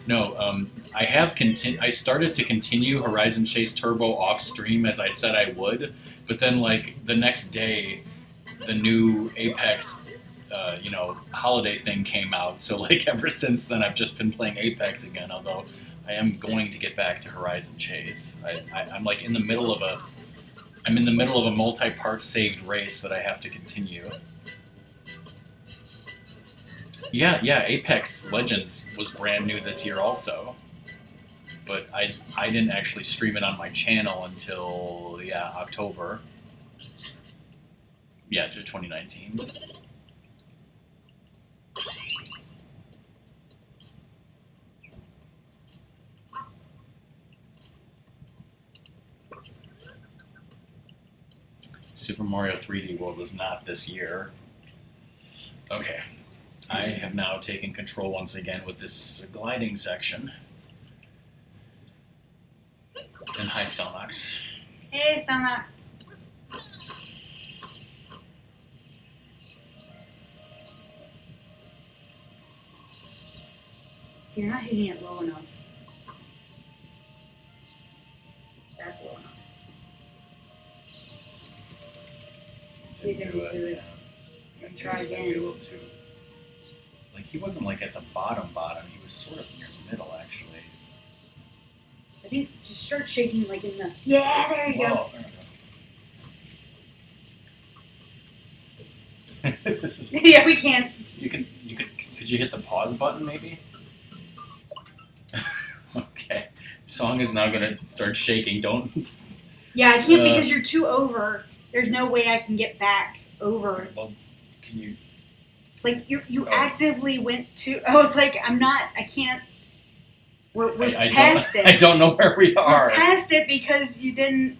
No, I have I started to continue Horizon Chase Turbo off stream as I said I would, but then like the next day, the new Apex, holiday thing came out. So like ever since then, I've just been playing Apex again. Although I am going to get back to Horizon Chase. I'm like in the middle of a multi-part saved race that I have to continue. Yeah, Apex Legends was brand new this year also. But I didn't actually stream it on my channel until, October. Yeah, to 2019. Super Mario 3D World was not this year. Okay. I have now taken control once again with this gliding section. And hi, Stelnox. Hey, Stelnox. So you're not hitting it low enough. That's low enough. You didn't do it. Try again. Like, he wasn't like at the bottom, he was sort of near the middle, actually. I think just start shaking like in the... Yeah, there you go. This is... Yeah, we can't. Could you hit the pause button, maybe? Okay. Song is now gonna start shaking, don't... Yeah, I can't because you're too over. There's no way I can get back over. Well, can you... Like, you actively went to... I was like, I can't... We're past it. I don't know where we are. We're past it because you didn't...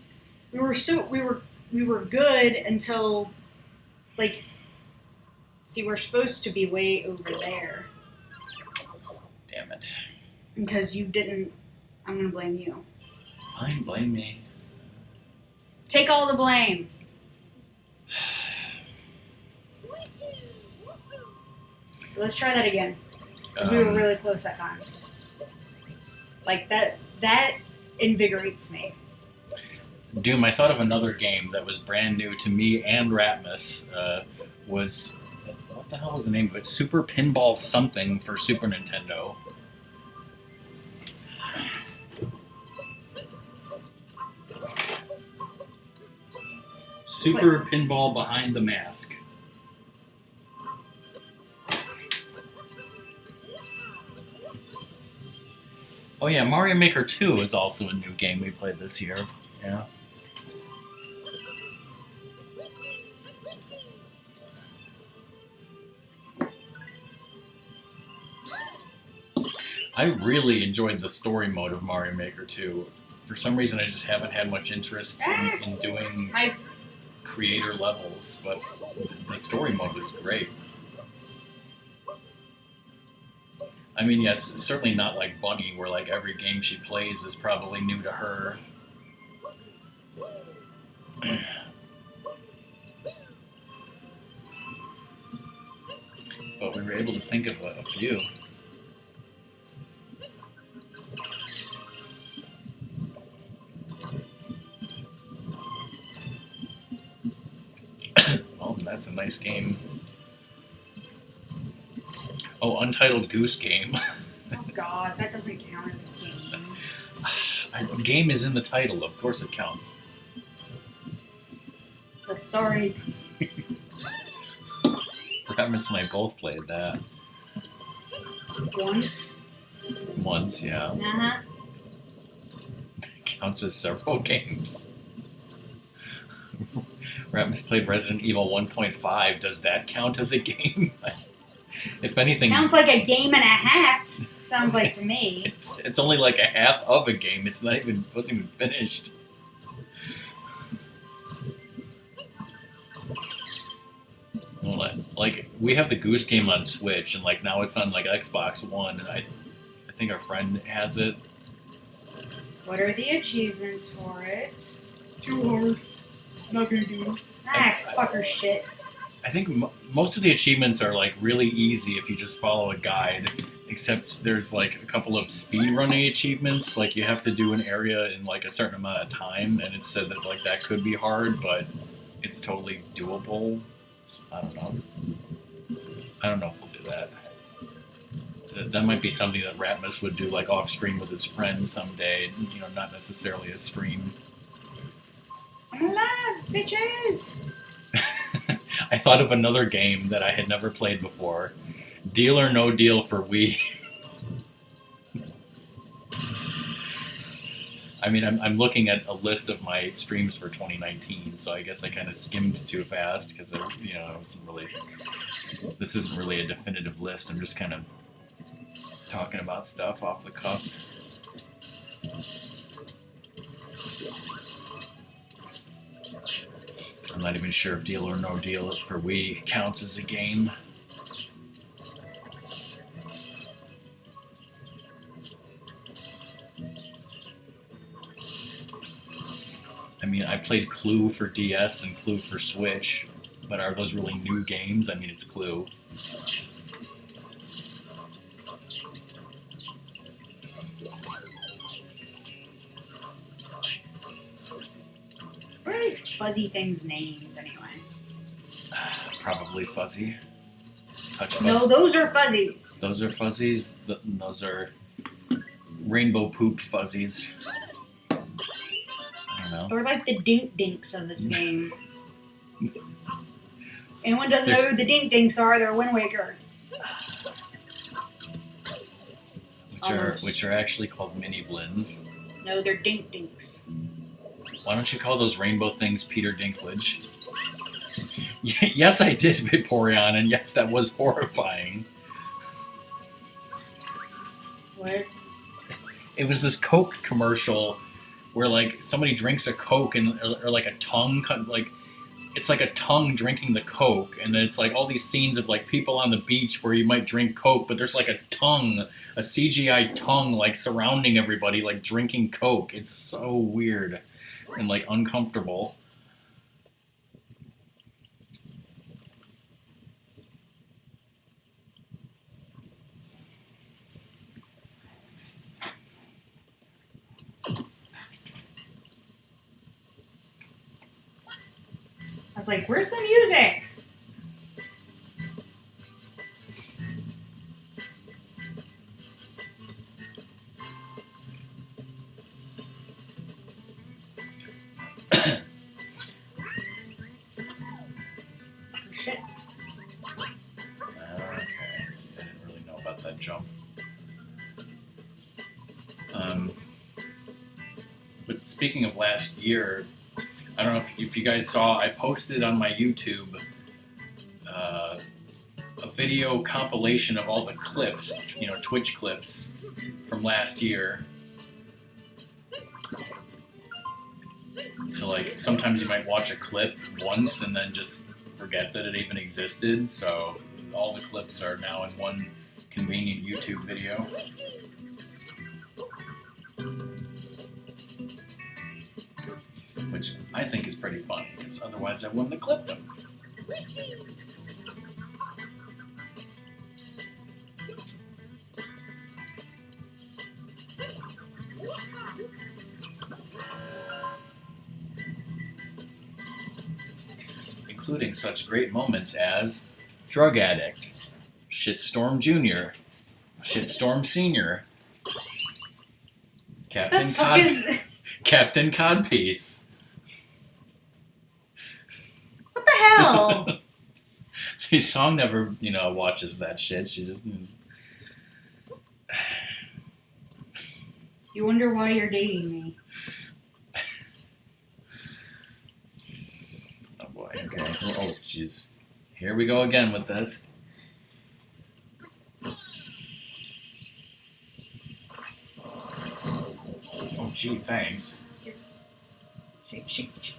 We were good until, like... See, we're supposed to be way over there. Damn it. Because you didn't... I'm gonna blame you. Fine, blame me. Take all the blame. Let's try that again. Because we were really close that time. Like, that invigorates me. Doom, I thought of another game that was brand new to me and Ratmus. Was... What the hell was the name of it? Super Pinball something for Super Nintendo. Super Pinball Behind the Mask. Oh yeah, Mario Maker 2 is also a new game we played this year. Yeah. I really enjoyed the story mode of Mario Maker 2. For some reason, I just haven't had much interest in doing creator levels, but the story mode is great. I mean, yeah, it's certainly not like Bunny, where like every game she plays is probably new to her. But we were able to think of a few. Well, that's a nice game. Oh, Untitled Goose Game. Oh god, that doesn't count as a game. The game is in the title, of course it counts. So sorry excuse. Ratmus and I both played that. Once? Once, yeah. Uh-huh. Counts as several games. Ratmus played Resident Evil 1.5. Does that count as a game? If anything... Sounds like a game and a half, sounds like to me. It's only like a half of a game. It's not even... wasn't even finished. Like, we have the Goose Game on Switch, and like now it's on like Xbox One, and I think our friend has it. What are the achievements for it? Too hard. Not gonna do it. Fucker shit. I think most of the achievements are like really easy if you just follow a guide, except there's like a couple of speedrunning achievements, like you have to do an area in like a certain amount of time, and it said that like that could be hard, but it's totally doable. So, I don't know if we'll do that. That might be something that Ratmus would do like off stream with his friends someday, you know, not necessarily a stream. I'm alive, bitches! I thought of another game that I had never played before. Deal or No Deal for Wii. I mean, I'm looking at a list of my streams for 2019, so I guess I kind of skimmed too fast because, you know, this isn't really a definitive list. I'm just kind of talking about stuff off the cuff. I'm not even sure if Deal or No Deal for Wii counts as a game. I mean, I played Clue for DS and Clue for Switch, but are those really new games? I mean, it's Clue. What are these fuzzy things' names, anyway? Probably Fuzzy. Touch Fuzz. No, those are fuzzies. Those are fuzzies. Those are rainbow pooped fuzzies. I don't know. They're like the dink dinks of this game. Anyone doesn't know who the dink dinks are, they're Wind Waker. Which are actually called mini blins. No, they're dink dinks. Why don't you call those rainbow things Peter Dinklage? Yes, I did, Vaporeon, and yes, that was horrifying. What? It was this Coke commercial where, like, somebody drinks a Coke and or like a tongue, like, it's like a tongue drinking the Coke, and then it's like all these scenes of like people on the beach where you might drink Coke, but there's like a tongue, a CGI tongue, like surrounding everybody, like drinking Coke. It's so weird and like uncomfortable. I was like, where's the music? Shit. Okay, I didn't really know about that jump. But speaking of last year, I don't know if you guys saw, I posted on my YouTube a video compilation of all the clips, Twitch clips from last year. So like sometimes you might watch a clip once and then just forget that it even existed. So all the clips are now in one convenient YouTube video. Which I think is pretty fun, because otherwise I wouldn't have clipped them. Including such great moments as Drug Addict, Shitstorm Jr., Shitstorm Sr., Captain Codpiece. What the hell? See, Song never, watches that shit. She just. You wonder why you're dating me. Oh boy. Okay. Oh jeez. Here we go again with this. Oh gee, thanks. Shake.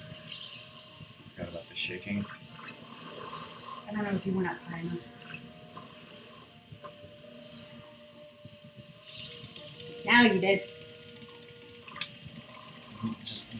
Forgot about the shaking. I don't know if you went up high enough. Now you did. Just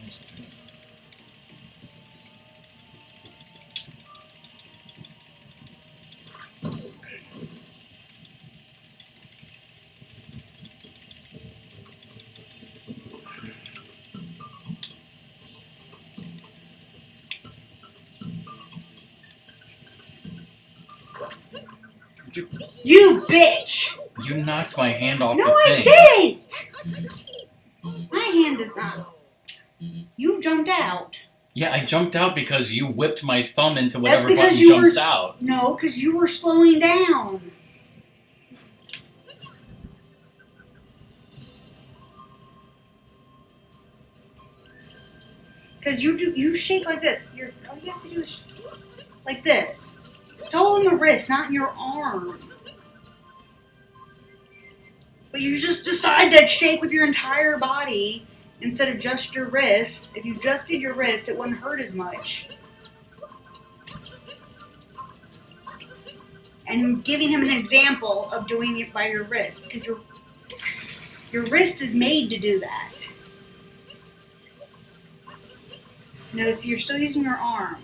You bitch! You knocked my hand off No, the thing. I didn't! My hand is not. You jumped out. Yeah, I jumped out because you whipped my thumb into whatever That's because button you jumps were, out. No, because you were slowing down. Because you shake like this. All you have to do is like this. It's all in the wrist, not in your arm. But you just decide to shake with your entire body instead of just your wrist. If you just did your wrist, it wouldn't hurt as much. And giving him an example of doing it by your wrist, because your wrist is made to do that. No, so you're still using your arm.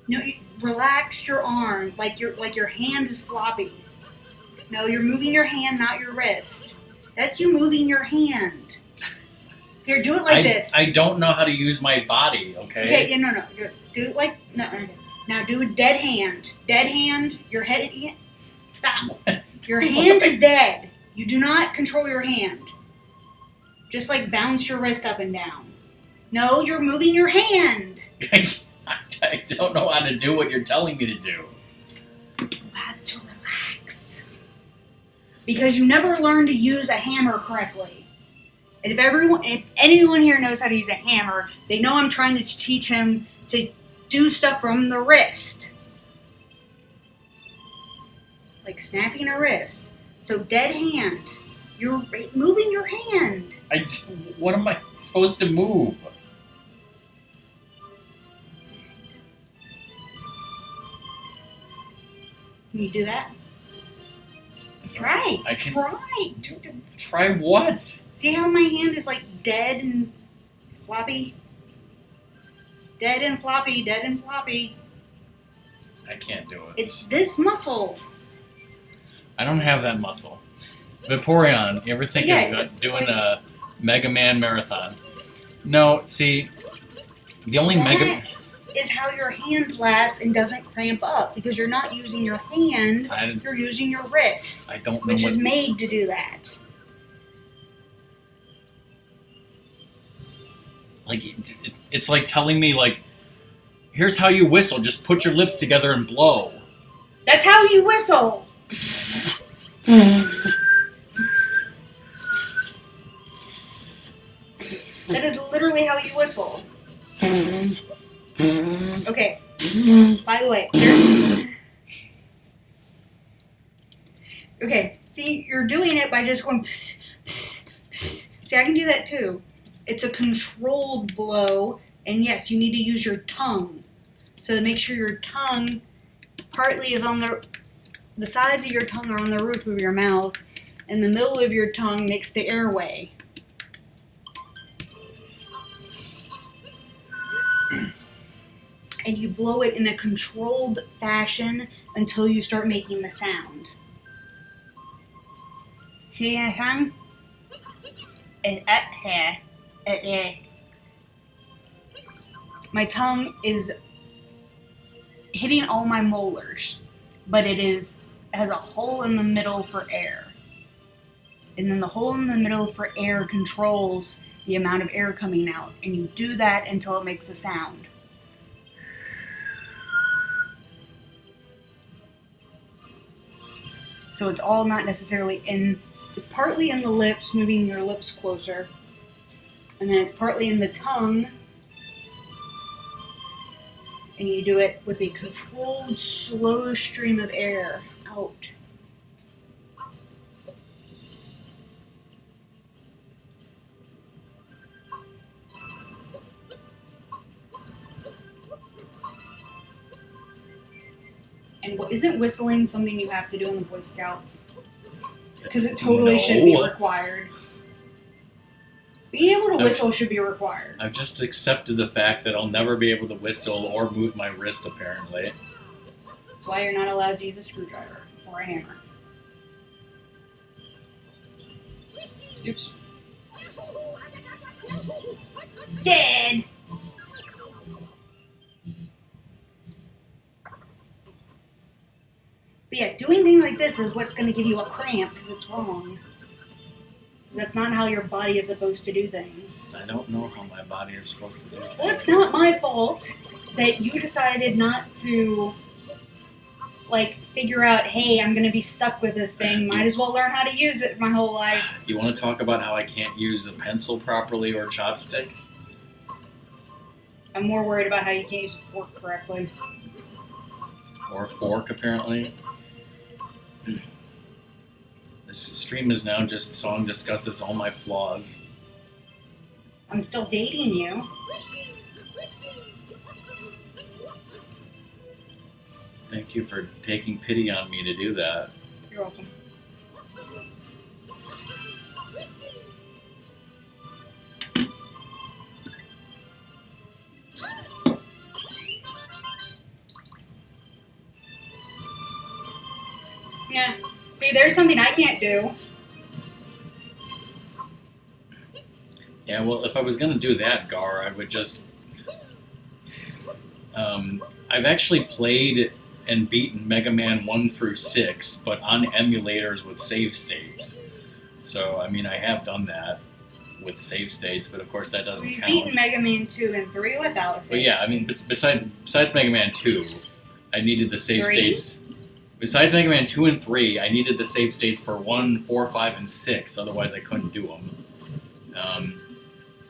No, relax your arm, like your hand is floppy. No, you're moving your hand, not your wrist. That's you moving your hand. Here, do it like this. I don't know how to use my body, okay? Okay, yeah, no. Do it like, no. Now do a dead hand. Dead hand, your head, stop. Your hand is dead. You do not control your hand. Just like bounce your wrist up and down. No, you're moving your hand. I don't know how to do what you're telling me to do. You have to relax. Because you never learned to use a hammer correctly. And if anyone here knows how to use a hammer, they know I'm trying to teach him to do stuff from the wrist. Like snapping a wrist. So dead hand. You're moving your hand. What am I supposed to move? Can you do that? Try. I can Try. try what? See how my hand is like dead and floppy? Dead and floppy, dead and floppy. I can't do it. It's this muscle. I don't have that muscle. Vaporeon, you ever think Yeah, of it's doing like- a Mega Man marathon? No, see, the only Mega... That is how your hand lasts and doesn't cramp up because you're not using your hand, you're using your wrist, I don't know which what... is made to do that. Like, it's like telling me, like, here's how you whistle, just put your lips together and blow. That's how you whistle. That is literally how you whistle. Okay. By the way, okay. See, you're doing it by just going. See, I can do that too. It's a controlled blow, and yes, you need to use your tongue. So make sure your tongue partly is on the sides of your tongue are on the roof of your mouth, and the middle of your tongue makes the airway. And you blow it in a controlled fashion until you start making the sound. See that sound? It's up here. My tongue is hitting all my molars, but has a hole in the middle for air. And then the hole in the middle for air controls the amount of air coming out. And you do that until it makes a sound. So it's all not necessarily it's partly in the lips, moving your lips closer. And then it's partly in the tongue. And you do it with a controlled, slow stream of air out. And isn't whistling something you have to do in the Boy Scouts? Because it totally should be required. Being able to whistle should be required. I've just accepted the fact that I'll never be able to whistle or move my wrist, apparently. That's why you're not allowed to use a screwdriver or a hammer. Oops. Dead! But yeah, doing things like this is what's going to give you a cramp because it's wrong. That's not how your body is supposed to do things. I don't know how my body is supposed to do things. Well, it's not my fault that you decided not to, figure out, hey, I'm going to be stuck with this thing. Might as well learn how to use it my whole life. You want to talk about how I can't use a pencil properly or chopsticks? I'm more worried about how you can't use a fork correctly. Or a fork, apparently. This stream is now just Song discusses all my flaws. I'm still dating you. Thank you for taking pity on me to do that. You're welcome. Yeah. See, there's something I can't do. Yeah, well, if I was going to do that, Gar, I would just... I've actually played and beaten Mega Man 1 through 6, but on emulators with save states. So, I mean, I have done that with save states, but of course that doesn't We've count. beaten Mega Man 2 and 3 without a save. But yeah, I mean, besides Mega Man 2, I needed the save 3? states. Besides Mega Man 2 and 3, I needed the save states for 1, 4, 5, and 6, otherwise I couldn't do them.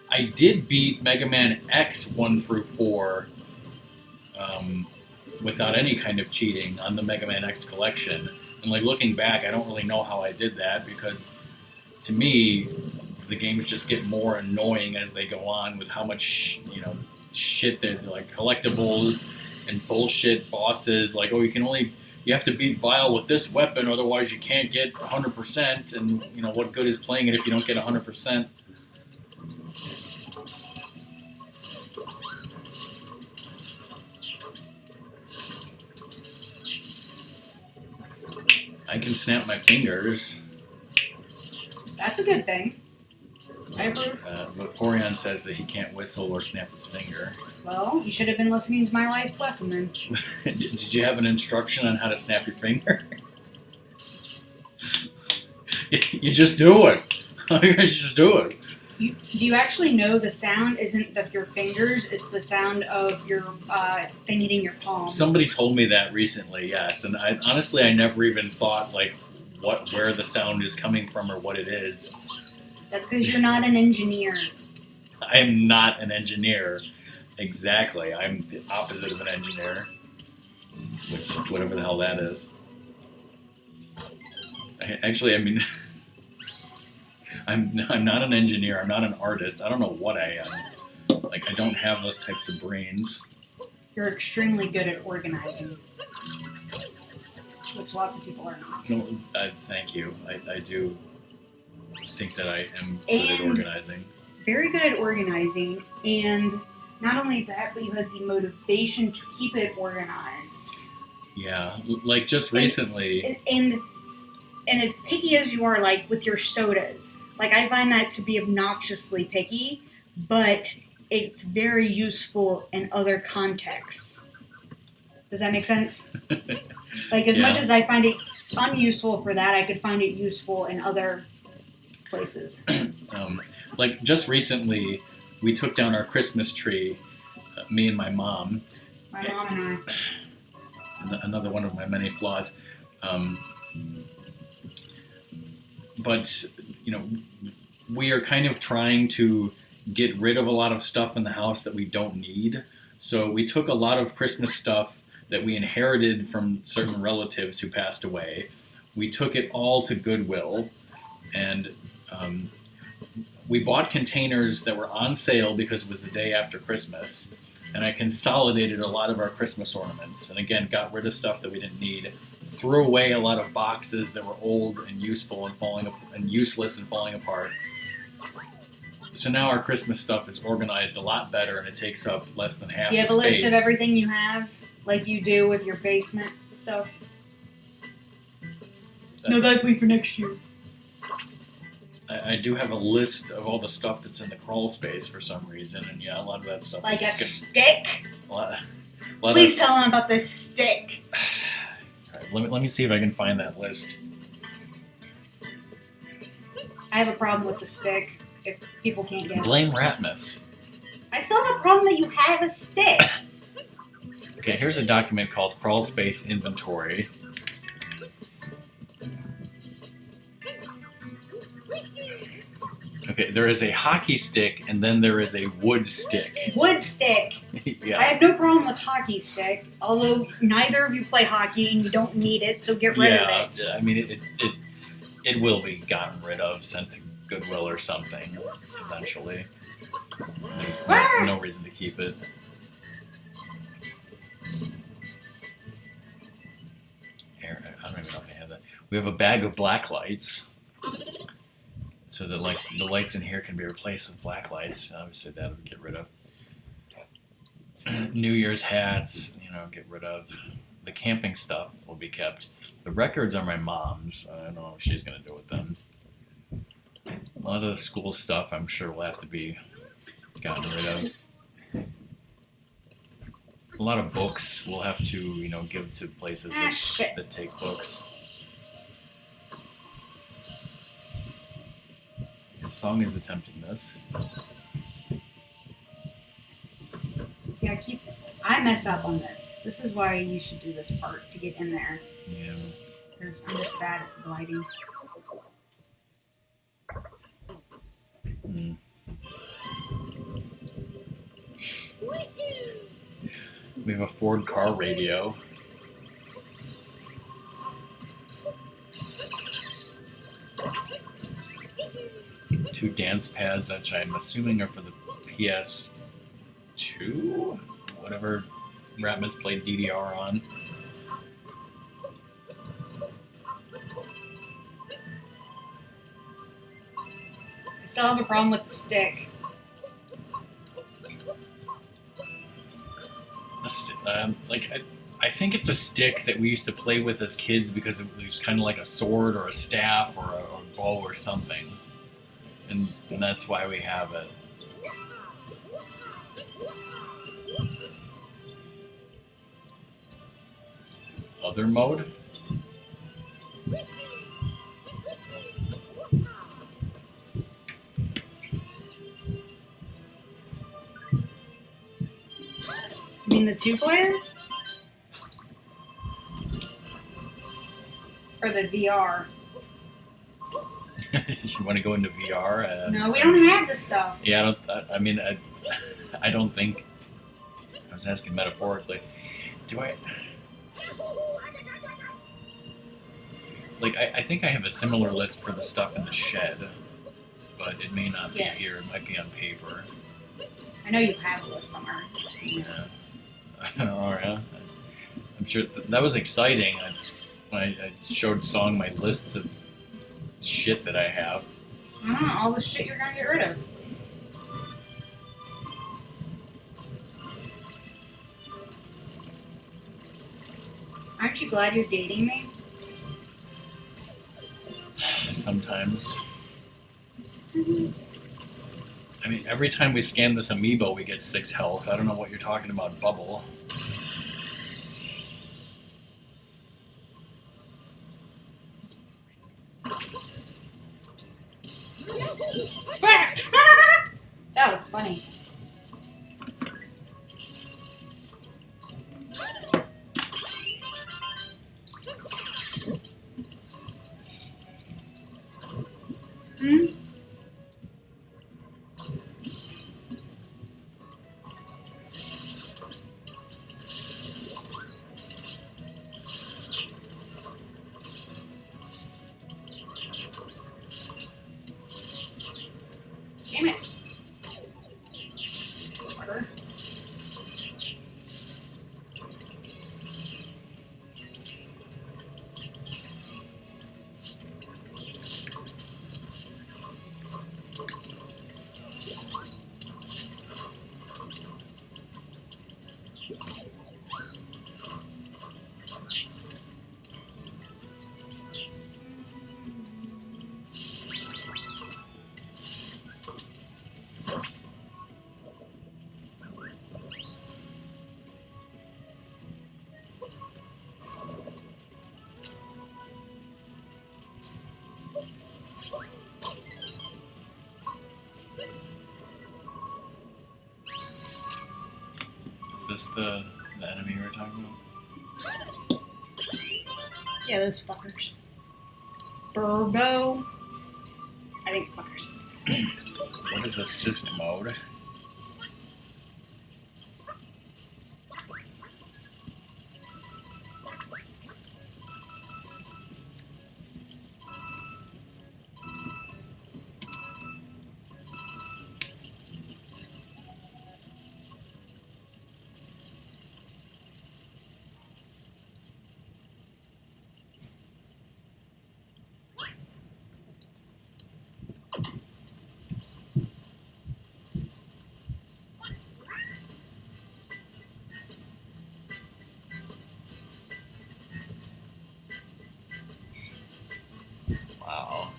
I did beat Mega Man X 1 through 4 without any kind of cheating on the Mega Man X collection. And looking back, I don't really know how I did that, because to me, the games just get more annoying as they go on with how much shit they're like collectibles and bullshit bosses. Like, oh, you have to beat Vile with this weapon, otherwise you can't get 100%. And what good is playing it if you don't get 100%? I can snap my fingers. That's a good thing. I approve. But Corian says that he can't whistle or snap his finger. Well, you should have been listening to my life lesson then. Did you have an instruction on how to snap your finger? You just do it. You just do it. Do you actually know the sound isn't of your fingers, it's the sound of your thing hitting your palm? Somebody told me that recently, yes. And honestly, I never even thought, like, where the sound is coming from or what it is. That's because you're not an engineer. I am not an engineer. Exactly. I'm the opposite of an engineer. Whatever the hell that is. Actually, I mean, I'm not an engineer. I'm not an artist. I don't know what I am. Like, I don't have those types of brains. You're extremely good at organizing. Which lots of people are not. No, thank you. I do think that I am good at organizing. Very good at organizing, and not only that, but you have the motivation to keep it organized. Yeah, like just recently. And as picky as you are, like with your sodas, like I find that to be obnoxiously picky, but it's very useful in other contexts. Does that make sense? Like, as much as I find it unuseful for that, I could find it useful in other places. Like, just recently, we took down our Christmas tree, me and my mom. My mom and I. Another one of my many flaws. But, we are kind of trying to get rid of a lot of stuff in the house that we don't need. So we took a lot of Christmas stuff that we inherited from certain relatives who passed away. We took it all to Goodwill, and we bought containers that were on sale because it was the day after Christmas, and I consolidated a lot of our Christmas ornaments, and again, got rid of stuff that we didn't need, threw away a lot of boxes that were old and useful and useless and falling apart. So now our Christmas stuff is organized a lot better, and it takes up less than half the space. You have a list of everything you have? Like you do with your basement stuff? No, that'd be for next year. I do have a list of all the stuff that's in the crawl space for some reason, and yeah, a lot of that stuff like is a stick? lot Please tell them about this stick. All right, let me see if I can find that list. I have a problem with the stick, if people can't guess. Blame Ratmus. I still have a problem that you have a stick. Okay, here's a document called Crawl Space Inventory. Okay, there is a hockey stick, and then there is a wood stick. Wood stick! Yes. I have no problem with hockey stick, although neither of you play hockey and you don't need it, so get rid of it. Yeah, I mean, it will be gotten rid of, sent to Goodwill or something, eventually. There's no reason to keep it. Here, I don't even know if I have that. We have a bag of black lights. So that like the lights in here can be replaced with black lights. Obviously that would get rid of. New Year's hats, get rid of. The camping stuff will be kept. The records are my mom's. I don't know what she's gonna do with them. A lot of the school stuff I'm sure will have to be gotten rid of. A lot of books we'll have to, give to places that take books. Song is attempting this. See, I mess up on this. This is why you should do this part, to get in there. Yeah. Because I'm just bad at gliding. We have a Ford car radio. 2 dance pads, which I'm assuming are for the PS2, whatever Ratmus played DDR on. I still have a problem with the stick. I think it's a stick that we used to play with as kids because it was kind of like a sword or a staff or a bow or something, and that's why we have it. Other mode? You mean the 2-player? Or the VR? You want to go into VR? No, we don't have the stuff. Yeah, I don't think. I was asking metaphorically. Do I? I think I have a similar list for the stuff in the shed, but it may not be here. It might be on paper. I know you have a list somewhere. Yeah. All right. I'm sure that was exciting. I showed Song my lists of shit that I have. All the shit you're gonna get rid of. Aren't you glad you're dating me? Sometimes. I mean, every time we scan this amiibo, we get 6 health. I don't know what you're talking about, Bubble. That was funny. Damn it. Fucker. Is this the enemy we were talking about? Yeah, those fuckers. Burbo. I think fuckers. What is assist mode? Wow.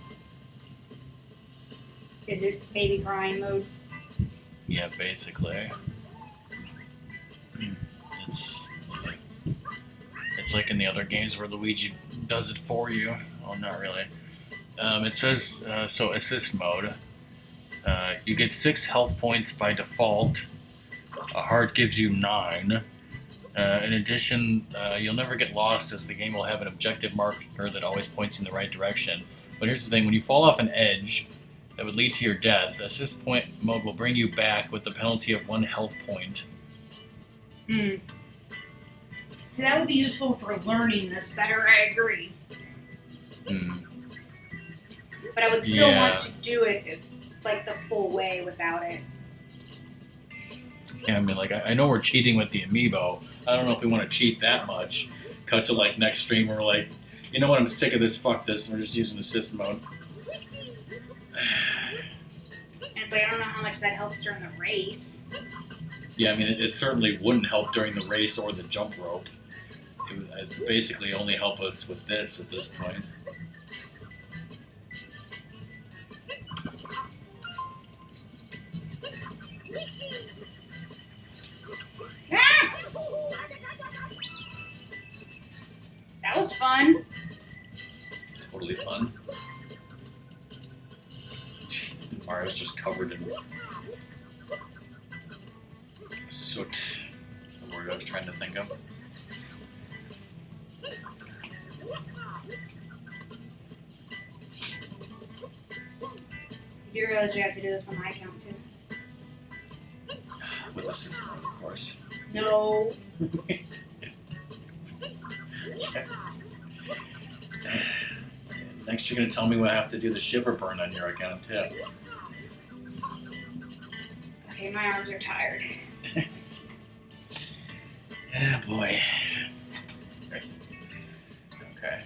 Is it baby crying mode? Yeah, basically. It's like in the other games where Luigi does it for you. Well, not really. It says, so assist mode. You get 6 health points by default. A heart gives you 9. In addition, you'll never get lost as the game will have an objective marker that always points in the right direction. But here's the thing, when you fall off an edge that would lead to your death, assist point mode will bring you back with the penalty of 1 health point. So that would be useful for learning this better, I agree. But I would still want to do it like the full way without it. Yeah, I mean, like, I know we're cheating with the amiibo. I don't know if we want to cheat that much. Cut to, like, next stream, we're like, you know what, I'm sick of this, fuck this, and we're just using assist mode. And it's like, I don't know how much that helps during the race. Yeah, I mean, it certainly wouldn't help during the race or the jump rope. It would basically only help us with this at this point. Ah! That was fun. Totally fun. Mario's just covered in soot. That's the word I was trying to think of. You realize we have to do this on my account too? With assist mode, of course. No. Next, you're going to tell me I have to do the shiver burn on your account, too. Okay, my arms are tired. Yeah, boy. Okay.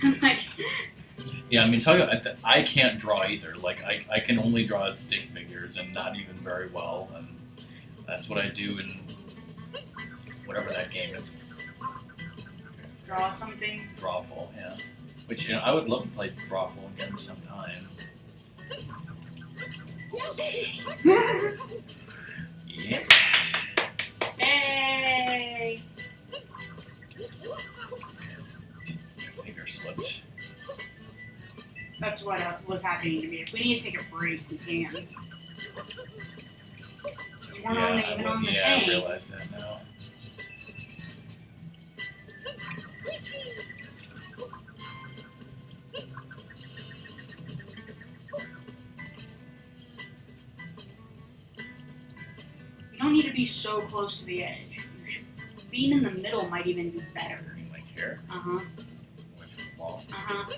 I'm like, Yeah, I mean, tell you, I can't draw either. Like, I can only draw stick figures and not even very well. And that's what I do in whatever that game is. draw something. Drawful, yeah. Which, you know, I would love to play Drawful again sometime. Yep. Hey! My finger slipped. That's what was happening to me. If we need to take a break, we can. We're not even on the I thing. realize that now. You don't need to be so close to the edge. Being in the middle might even be better. Like here, Uh-huh. away from the wall. Uh-huh.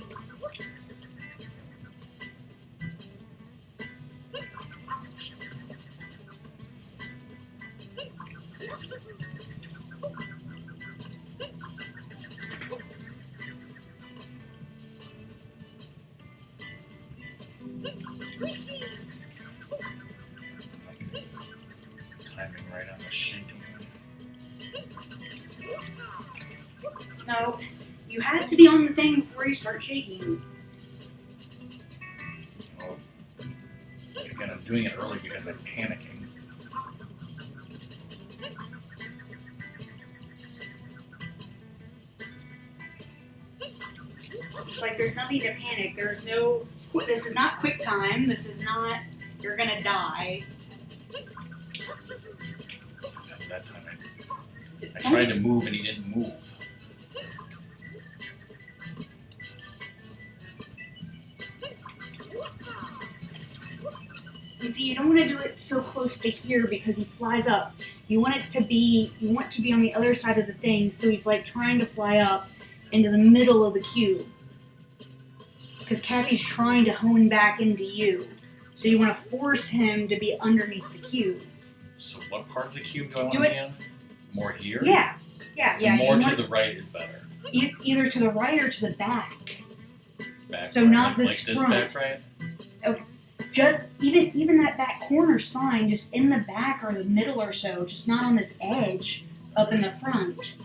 Timing right on the shaking. No. You have to be on the thing before you start shaking. Well, again, I'm doing it early because I'm panicking. It's like there's nothing to panic. There's no... This is not quick time. This is not... You're gonna die. And that time I tried to move and he didn't move. And see, you don't want to do it so close to here because he flies up. You want it to be... You want to be on the other side of the thing, so he's like trying to fly up into the middle of the cube. Because Cappy's trying to hone back into you. So you want to force him to be underneath the cube. So what part of the cube do I want Do to it- be in? More here? Yeah. Yeah, So yeah. more you to want the right is better. either to the right or to the back. Back So right, not like this this front. back right? Just even that back corner spine, just in the back or the middle or so, just not on this edge up in the front.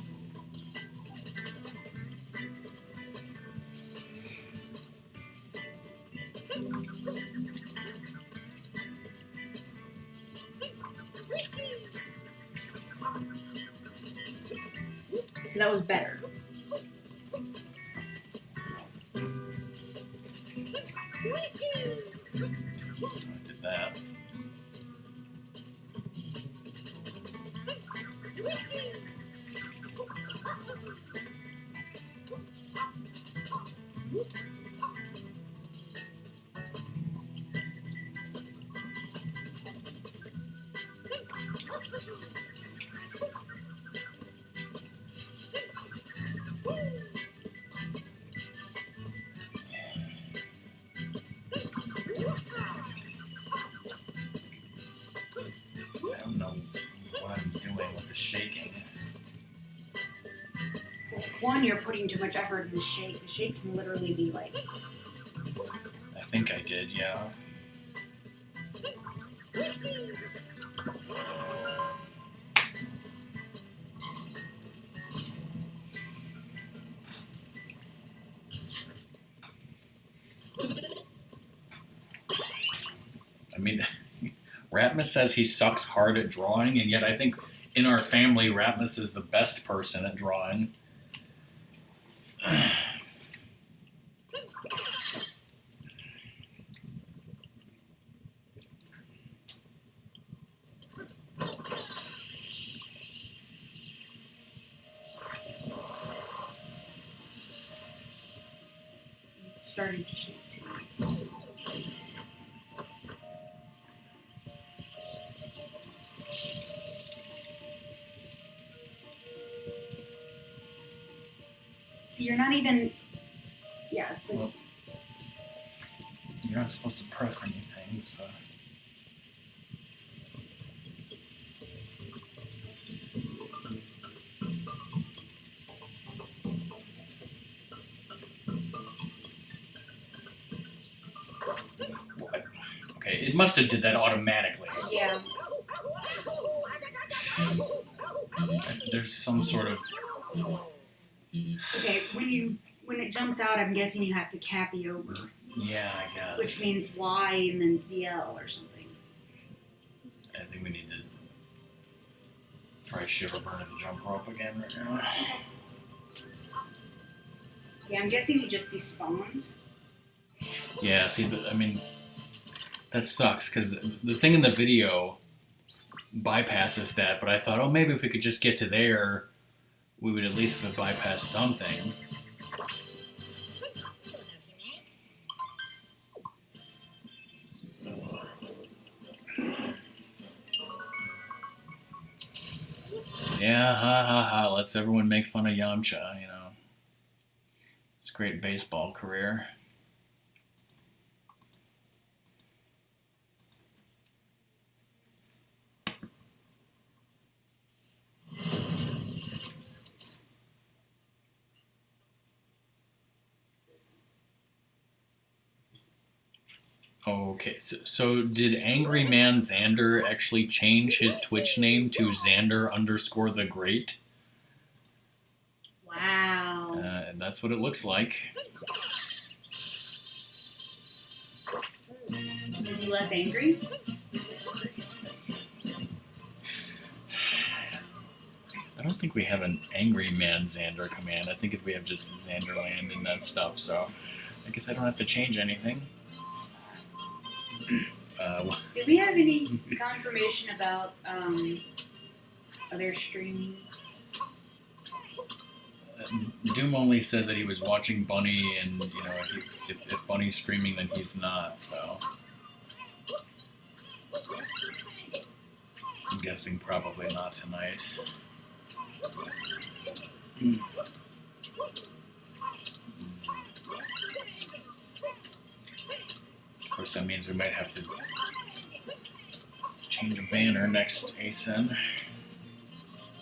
See, that was better. I did that. one, you're putting too much effort in the shake. The shake can literally be like... I think I did, yeah. I mean, Ratmus says he sucks hard at drawing, and yet I think in our family, Ratmus is the best person at drawing. Starting to shake too. See, you're not even... Yeah, it's like... Well, you're not supposed to press anything, so... What? Okay, it must have did that automatically. Yeah. There's some sort of... Okay, when it jumps out, I'm guessing you have to copy over. Yeah, I guess. Which means Y and then ZL or something. I think we need to try Shiver Burn and Jump Rope again right now. Yeah, I'm guessing he just despawns. Yeah, see, I mean, that sucks, because the thing in the video bypasses that, but I thought, oh, maybe if we could just get to there, we would at least have bypassed something. Yeah, ha ha ha, let's everyone make fun of Yamcha, you know. It's a great baseball career. Okay, so did Angry Man Xander actually change his Twitch name to Xander_the Great? Wow. And that's what it looks like. Is he less angry? I don't think we have an Angry Man Xander command. I think we have just Xanderland and that stuff, so I guess I don't have to change anything. Did we have any confirmation about other streamings? Doom only said that he was watching Bunny, and you know, if Bunny's streaming, then he's not. So I'm guessing probably not tonight. Of course, that means we might have to change a banner next ASEN.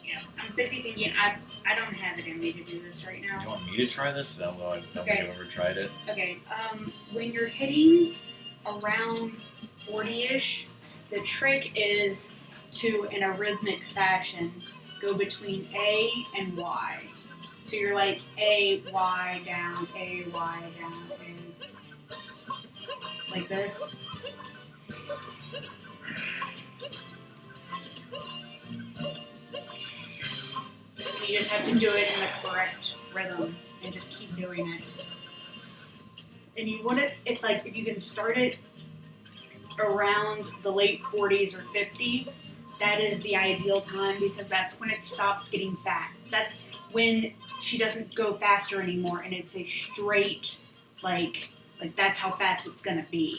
Yeah, I'm busy thinking. I don't have it in me to do this right now. You want me to try this? Although I don't think I've ever tried it. Okay. When you're hitting around 40-ish, the trick is to, in a rhythmic fashion, go between A and Y. So you're like A, Y, down, A, Y, down, A. Like this. You just have to do it in the correct rhythm and just keep doing it. And you want it, if you can start it around the late 40s or 50, that is the ideal time because that's when it stops getting fat. That's when she doesn't go faster anymore and it's a straight, like that's how fast it's gonna be.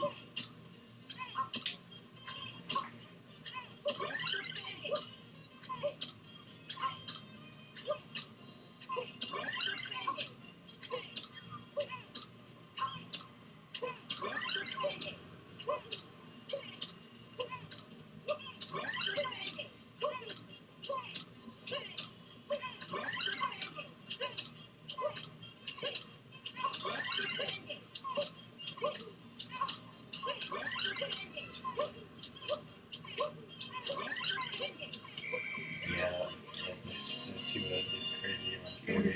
see what that is. Crazy about 40.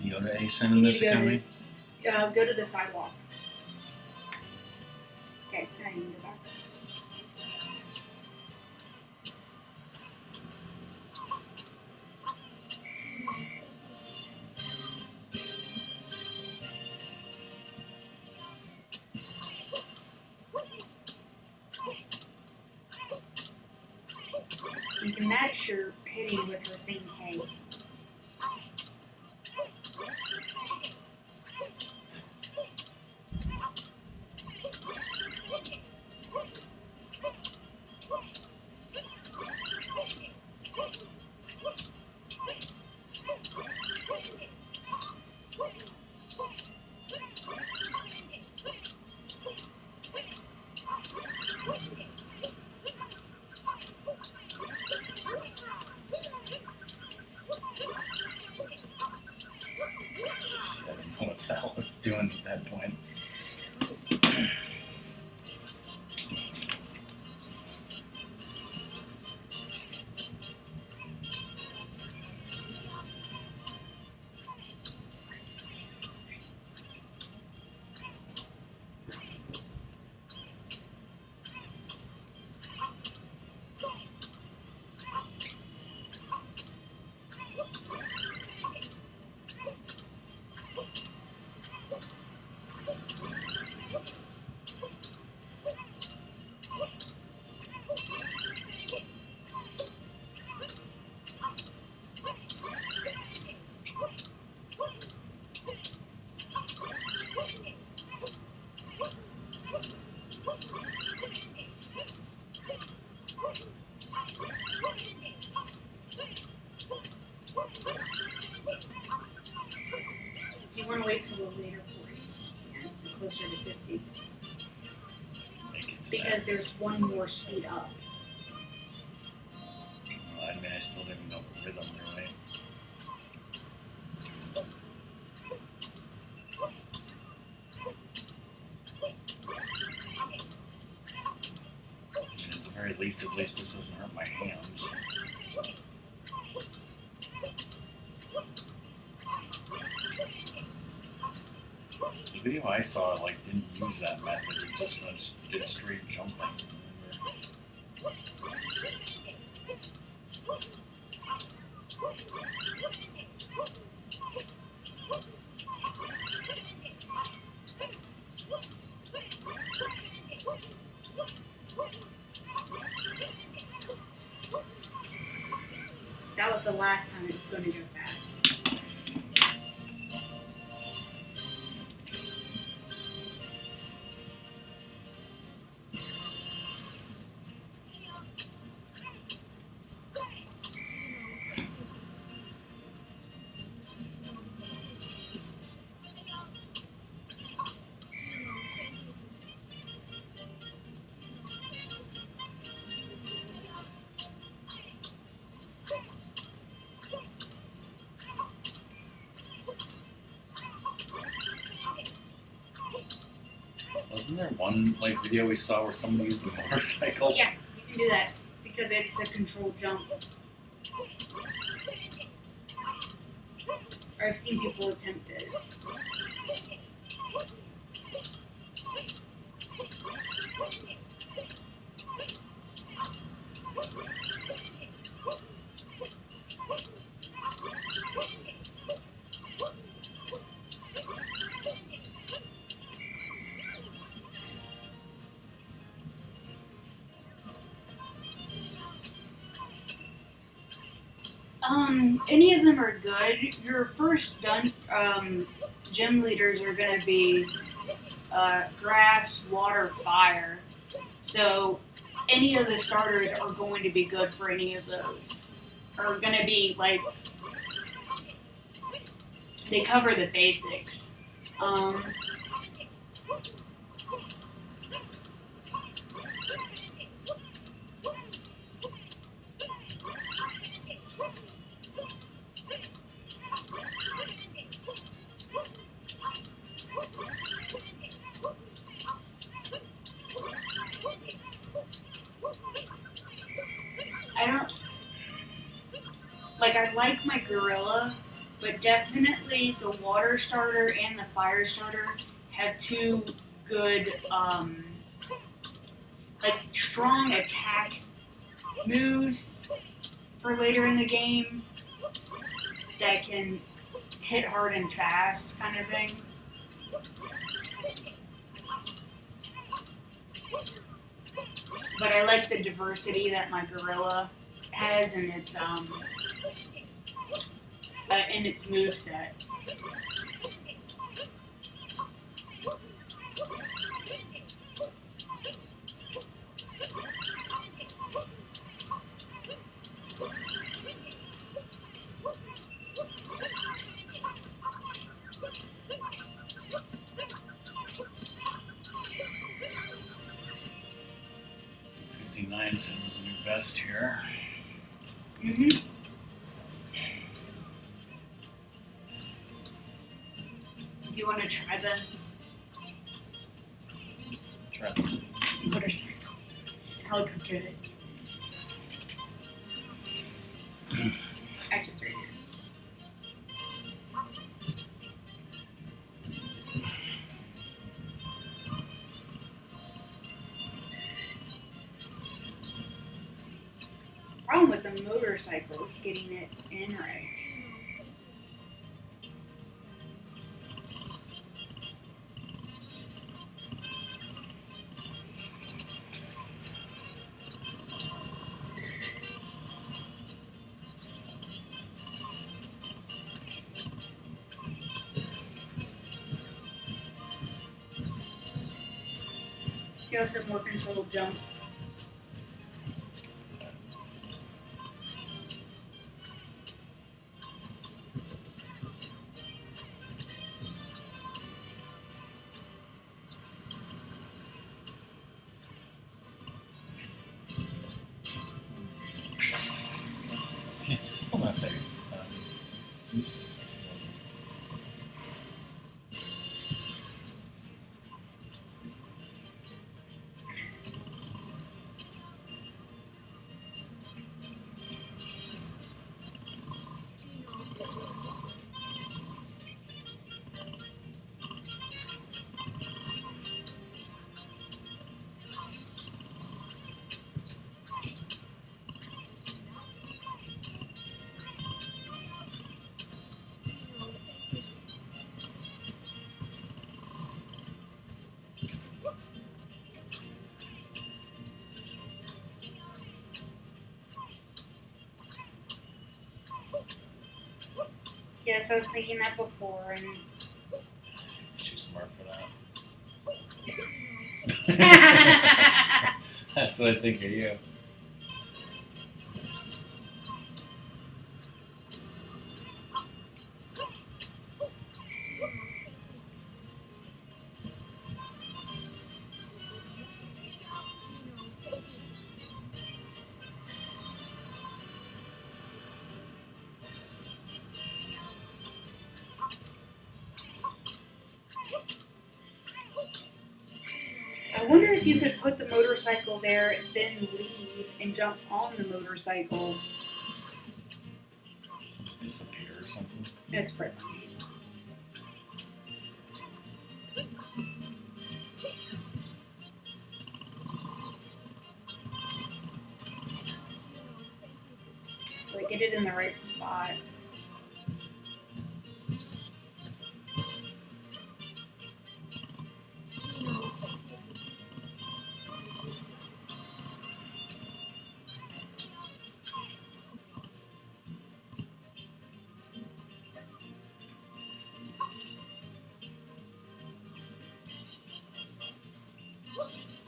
You go to ASIN in this economy? Go to the sidewalk. Okay, now you can go back. You can match your hitting with her saying hey. I don't know what the hell I was doing at that point. So you want to wait till the later 40s if you can, closer to 50. Because there's one more speed up. Well, I mean, I still didn't know the rhythm really. And at the very least, this doesn't hurt my hands. The video I saw didn't use that method. It just did straight jumping. That was the last time it was going to go fast. Wasn't there one video we saw where someone used a motorcycle? Yeah, you can do that because it's a controlled jump. Or I've seen people attempt it. Any of them are good. Your first gym leaders are going to be grass, water, fire. So any of the starters are going to be good for any of those. Are going to be they cover the basics. don't like. I like my gorilla, but definitely the water starter and the fire starter have two good, like strong attack moves for later in the game that can hit hard and fast, kind of thing. But I like the diversity that my gorilla has in its moveset. Seems a new best here. Mm-hmm. Do you want to try the motorcycle? Just how good it. Actually, it's right here. Problem with the motorcycle is getting it in right. See how it's a more controlled jump? Hold on a second. Yes, I was thinking that before, and It's too smart for that. That's what I think of you. I wonder if you could put the motorcycle there, then leave and jump on the motorcycle. Disappear or something. It's pretty funny. Like, get it in the right spot.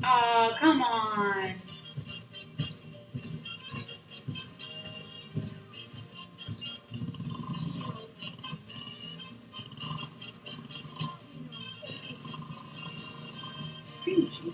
Oh, come on. Sing Gino.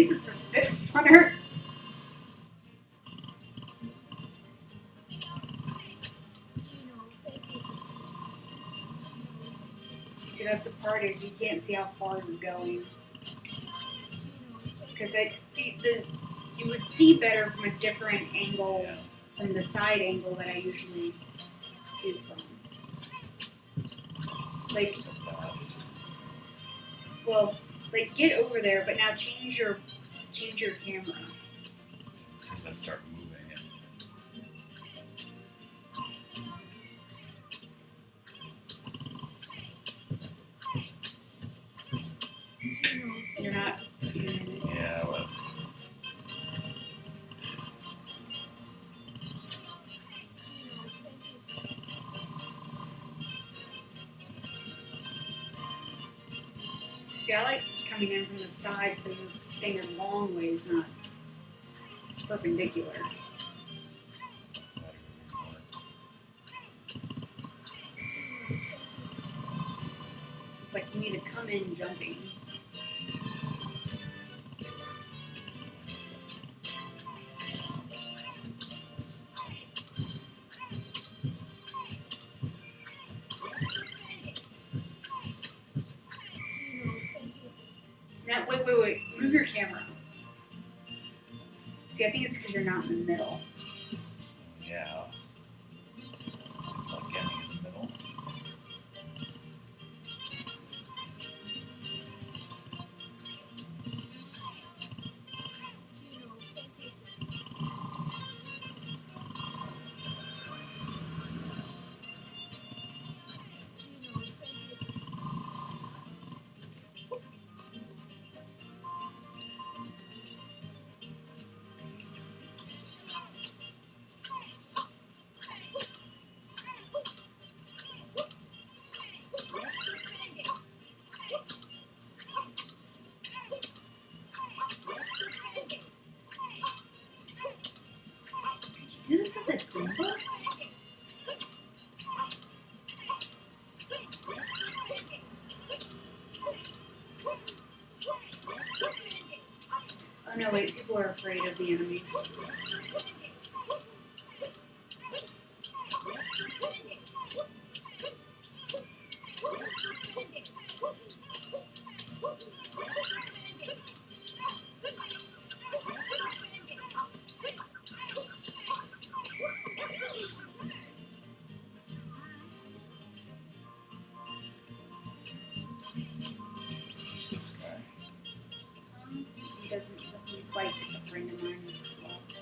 ways, it's a bit funner. See, that's the part is you can't see how far you're going. Because you would see better from a different angle, Yeah. from the side angle that I usually do from. Like, So fast. well, like get over there, but now change your camera. As soon as I start moving it. You're not. Yeah, well. See, I like coming in from the side so your thing is long ways, not perpendicular. It's like you need to come in jumping. Now, wait. Move your camera. See, I think it's because you're not in the middle. Yeah. Like getting in the middle. Do this as a Goomba? Oh no, wait, people are afraid of the enemies. Who's this guy? He doesn't, he's like a friend of mine who's left.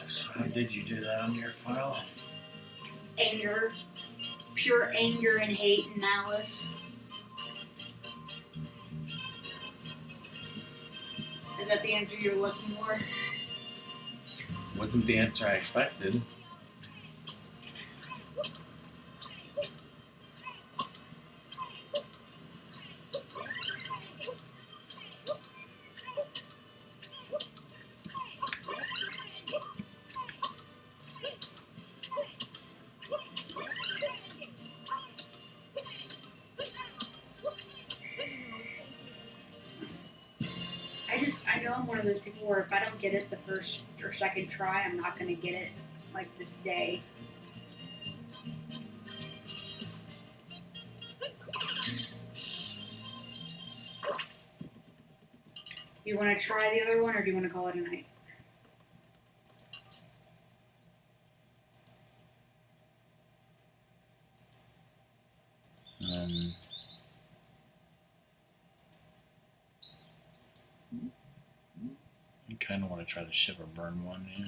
So how did you do that on your file? And your pure anger and hate and malice. Is that the answer you're looking for? Wasn't the answer I expected. I know I'm one of those people where if I don't get it the first or second try, I'm not going to get it like this day. Do you want to try the other one or do you want to call it a night? I kind of want to try the Shiver Burn one, yeah.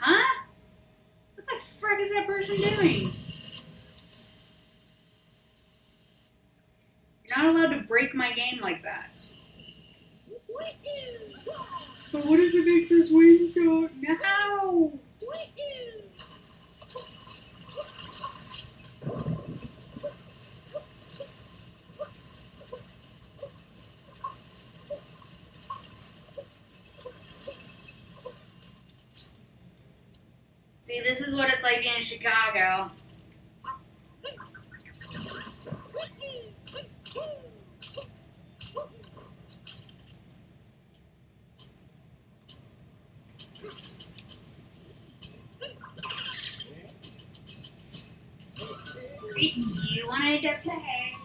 Huh? What the frick is that person doing? You're not allowed to break my game like that. But what if it makes us win so? No! See, this is what it's like being in Chicago. You wanted to play.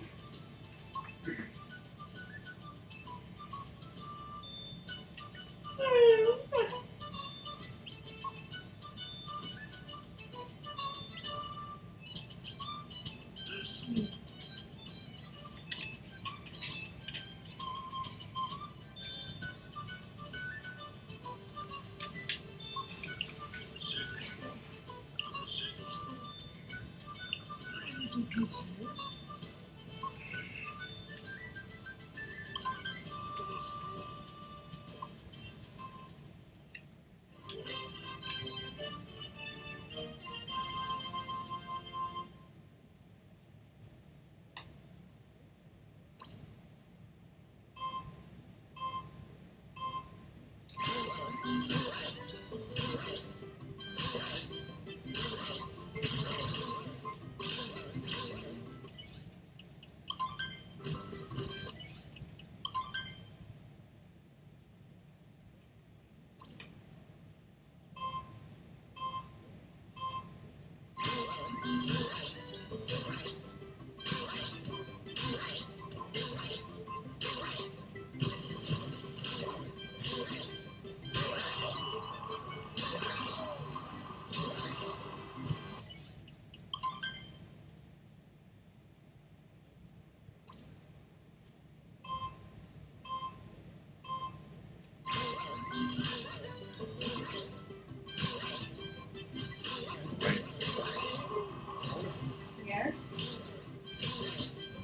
Yes?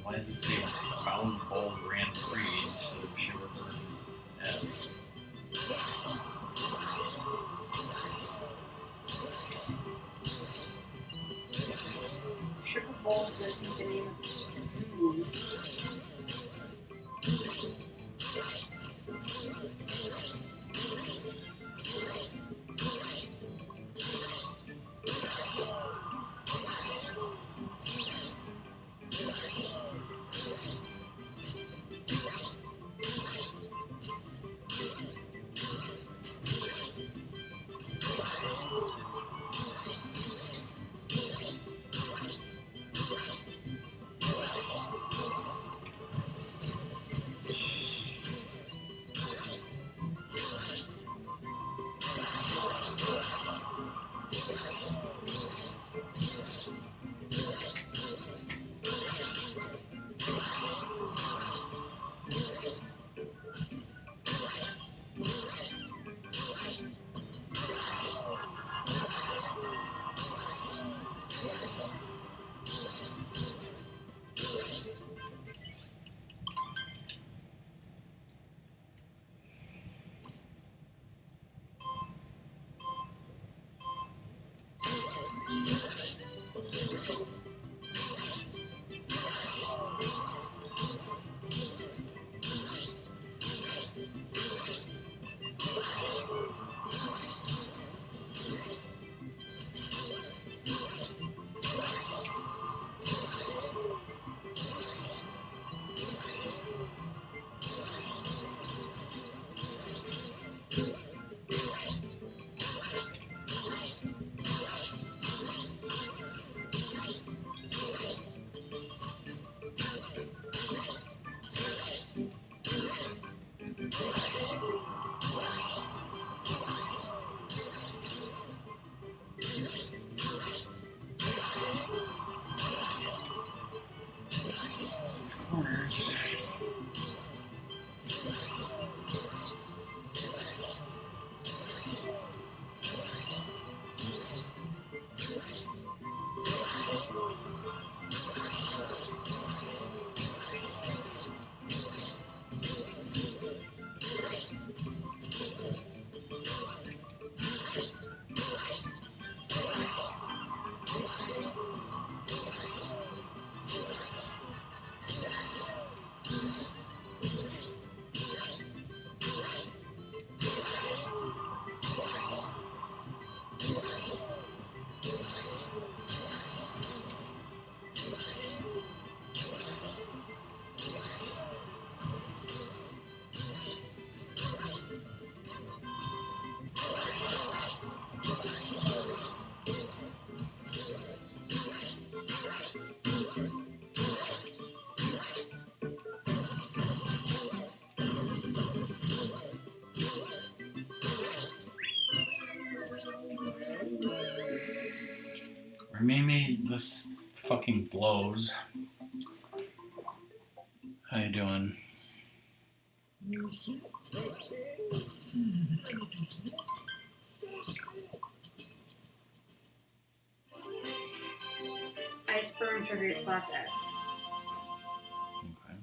Why does it say Bound Bowl Grand Prix instead of Shiver Burn S? Sugar Bowl's the name of the spoon. Or maybe this fucking blows. How you doing? Iceberg surgery plus S. Okay.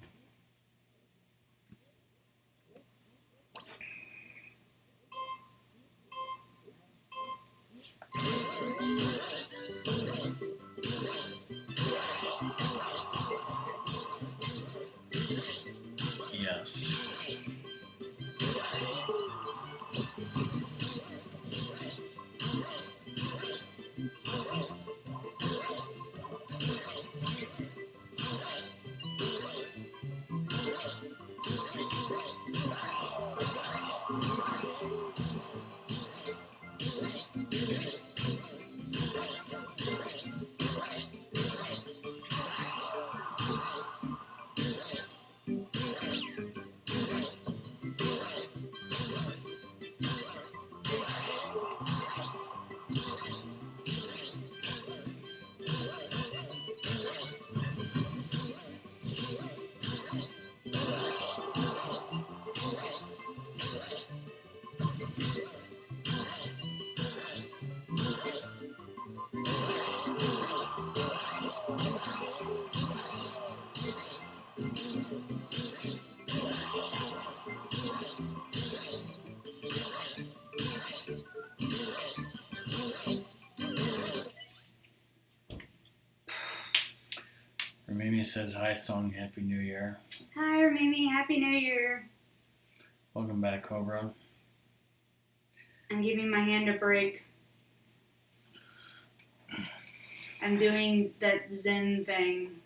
Yes. Or maybe it says, "Hi, Song, Happy New Year." Hi, Mimi. Happy New Year. Welcome back, Cobra. I'm giving my hand a break. I'm doing that Zen thing.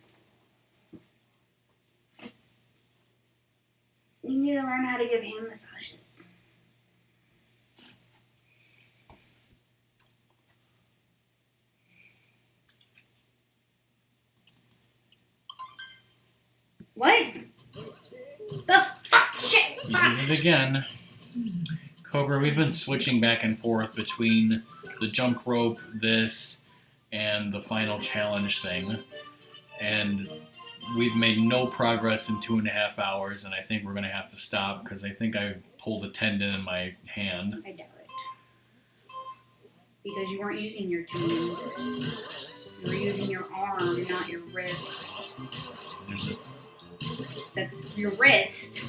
You need to learn how to give hand massages. What? The fuck? Shit! You did it again. Cobra, we've been switching back and forth between the jump rope, this, and the final challenge thing. And we've made no progress in 2.5 hours, and I think we're going to have to stop because I think I pulled a tendon in my hand. I doubt it. Because you weren't using your tendons. You were using your arm, not your wrist. That's your wrist.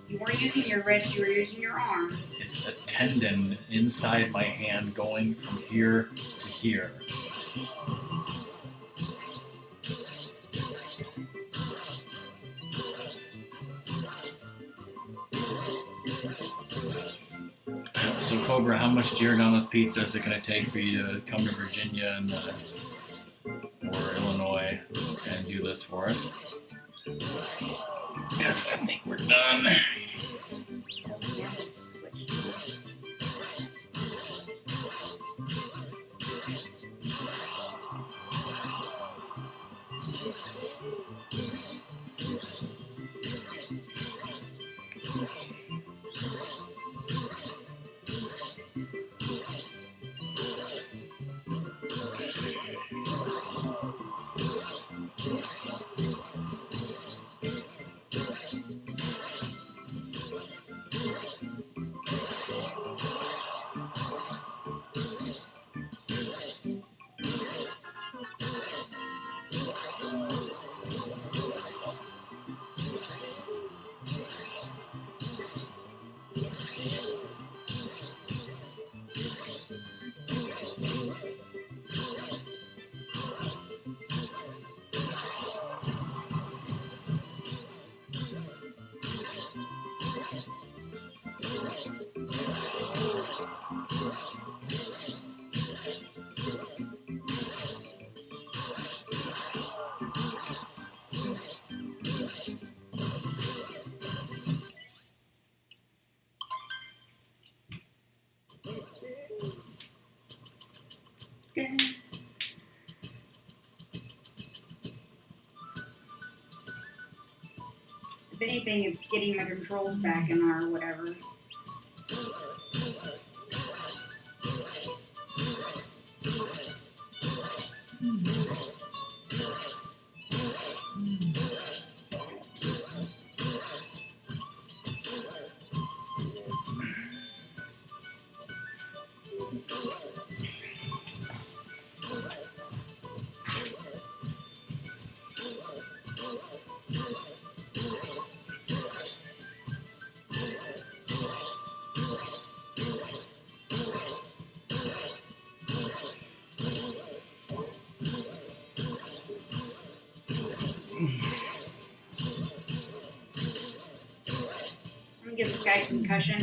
You weren't using your wrist, you were using your arm. It's a tendon inside my hand going from here to here. So Cobra, how much Giordano's pizza is it going to take for you to come to Virginia and or Illinois and do this for us? Because I think we're done. Yeah, just switch. Okay. If anything, it's getting my controls back in our whatever. I'm gonna give this guy a concussion.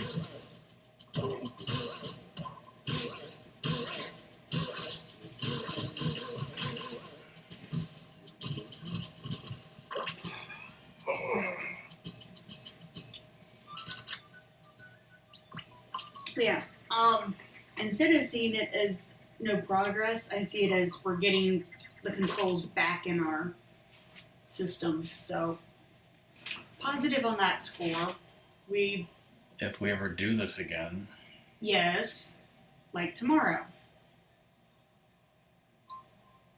But yeah. Instead of seeing it as no progress, I see it as we're getting the controls back in our system. So positive on that score. If we ever do this again, Yes, like tomorrow.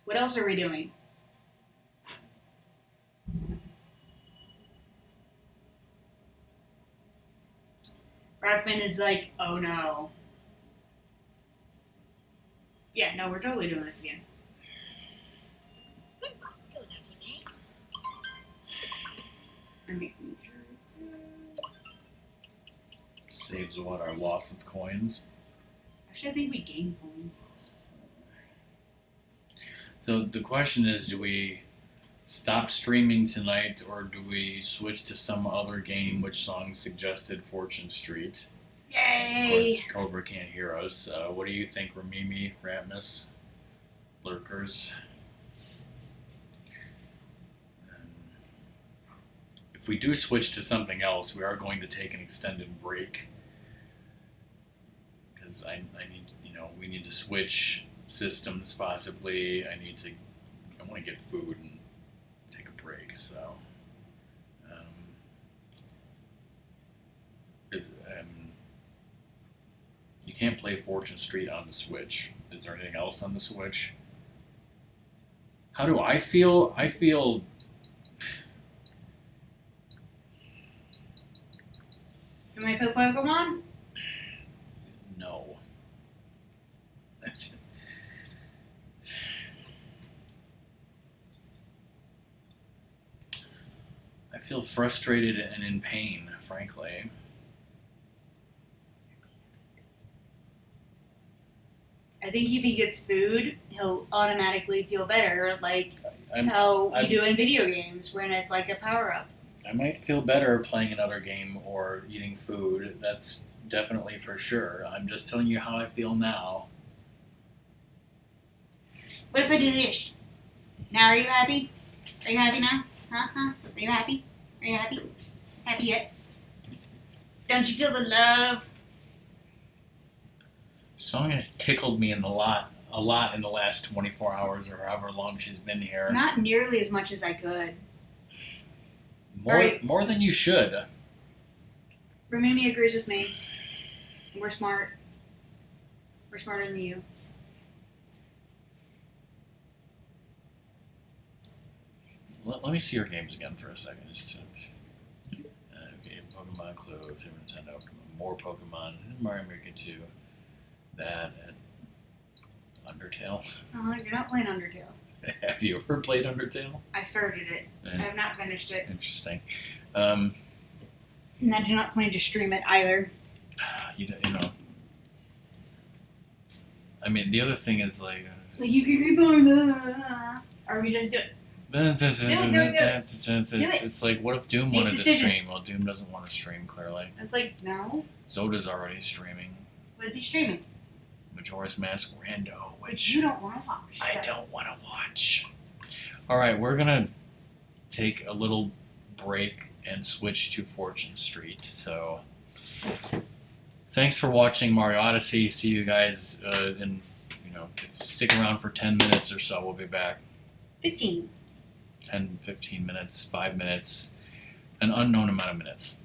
What else are we doing? Rackman is like, oh no. Yeah, no, we're totally doing this again. I'm making sure it's... saves what, our loss of coins. Actually, I think we gain points. So the question is, do we stop streaming tonight, or do we switch to some other game? Which song suggested Fortune Street? Of Yay! course, Cobra can't hear us. What do you think, Ramimi, Ratmus, Lurkers? If we do switch to something else, we are going to take an extended break. Because I need, we need to switch systems possibly. I want to get food and take a break, so. You can't play Fortune Street on the Switch. Is there anything else on the Switch? How do I feel? I feel... Am I put Pokemon? No. I feel frustrated and in pain, frankly. I think if he gets food, he'll automatically feel better, like I'm how you do in video games, when it's like a power-up. I might feel better playing another game or eating food. That's definitely for sure. I'm just telling you how I feel now. What if I do this? Now, are you happy? Are you happy now? Huh? Are you happy? Are you happy? Happy yet? Don't you feel the love? Song has tickled me a lot in the last 24 hours or however long she's been here. Not nearly as much as I could. Right. More than you should. Ramimi agrees with me. We're smart. We're smarter than you. Let me see your games again for a second. Just to, okay, Pokemon Club, Super Nintendo, more Pokemon, Mario Maker 2, that, and Undertale. Oh, you're not playing Undertale. Have you ever played Undertale? I started it. I have not finished it. Interesting. And I do not plan to stream it either. You know. I mean, the other thing is like you can keep going. Or we just do it. It's like, what if Doom wanted to stream? Well, Doom doesn't want to stream, clearly. It's like, no. Zoda's already streaming. What is he streaming? Majora's Mask Rando, which you don't want to watch. I don't want to watch. All right, we're going to take a little break and switch to Fortune Street. So thanks for watching Mario Odyssey. See you guys in stick around for 10 minutes or so. We'll be back. 15. 10, 15 minutes, 5 minutes, an unknown amount of minutes.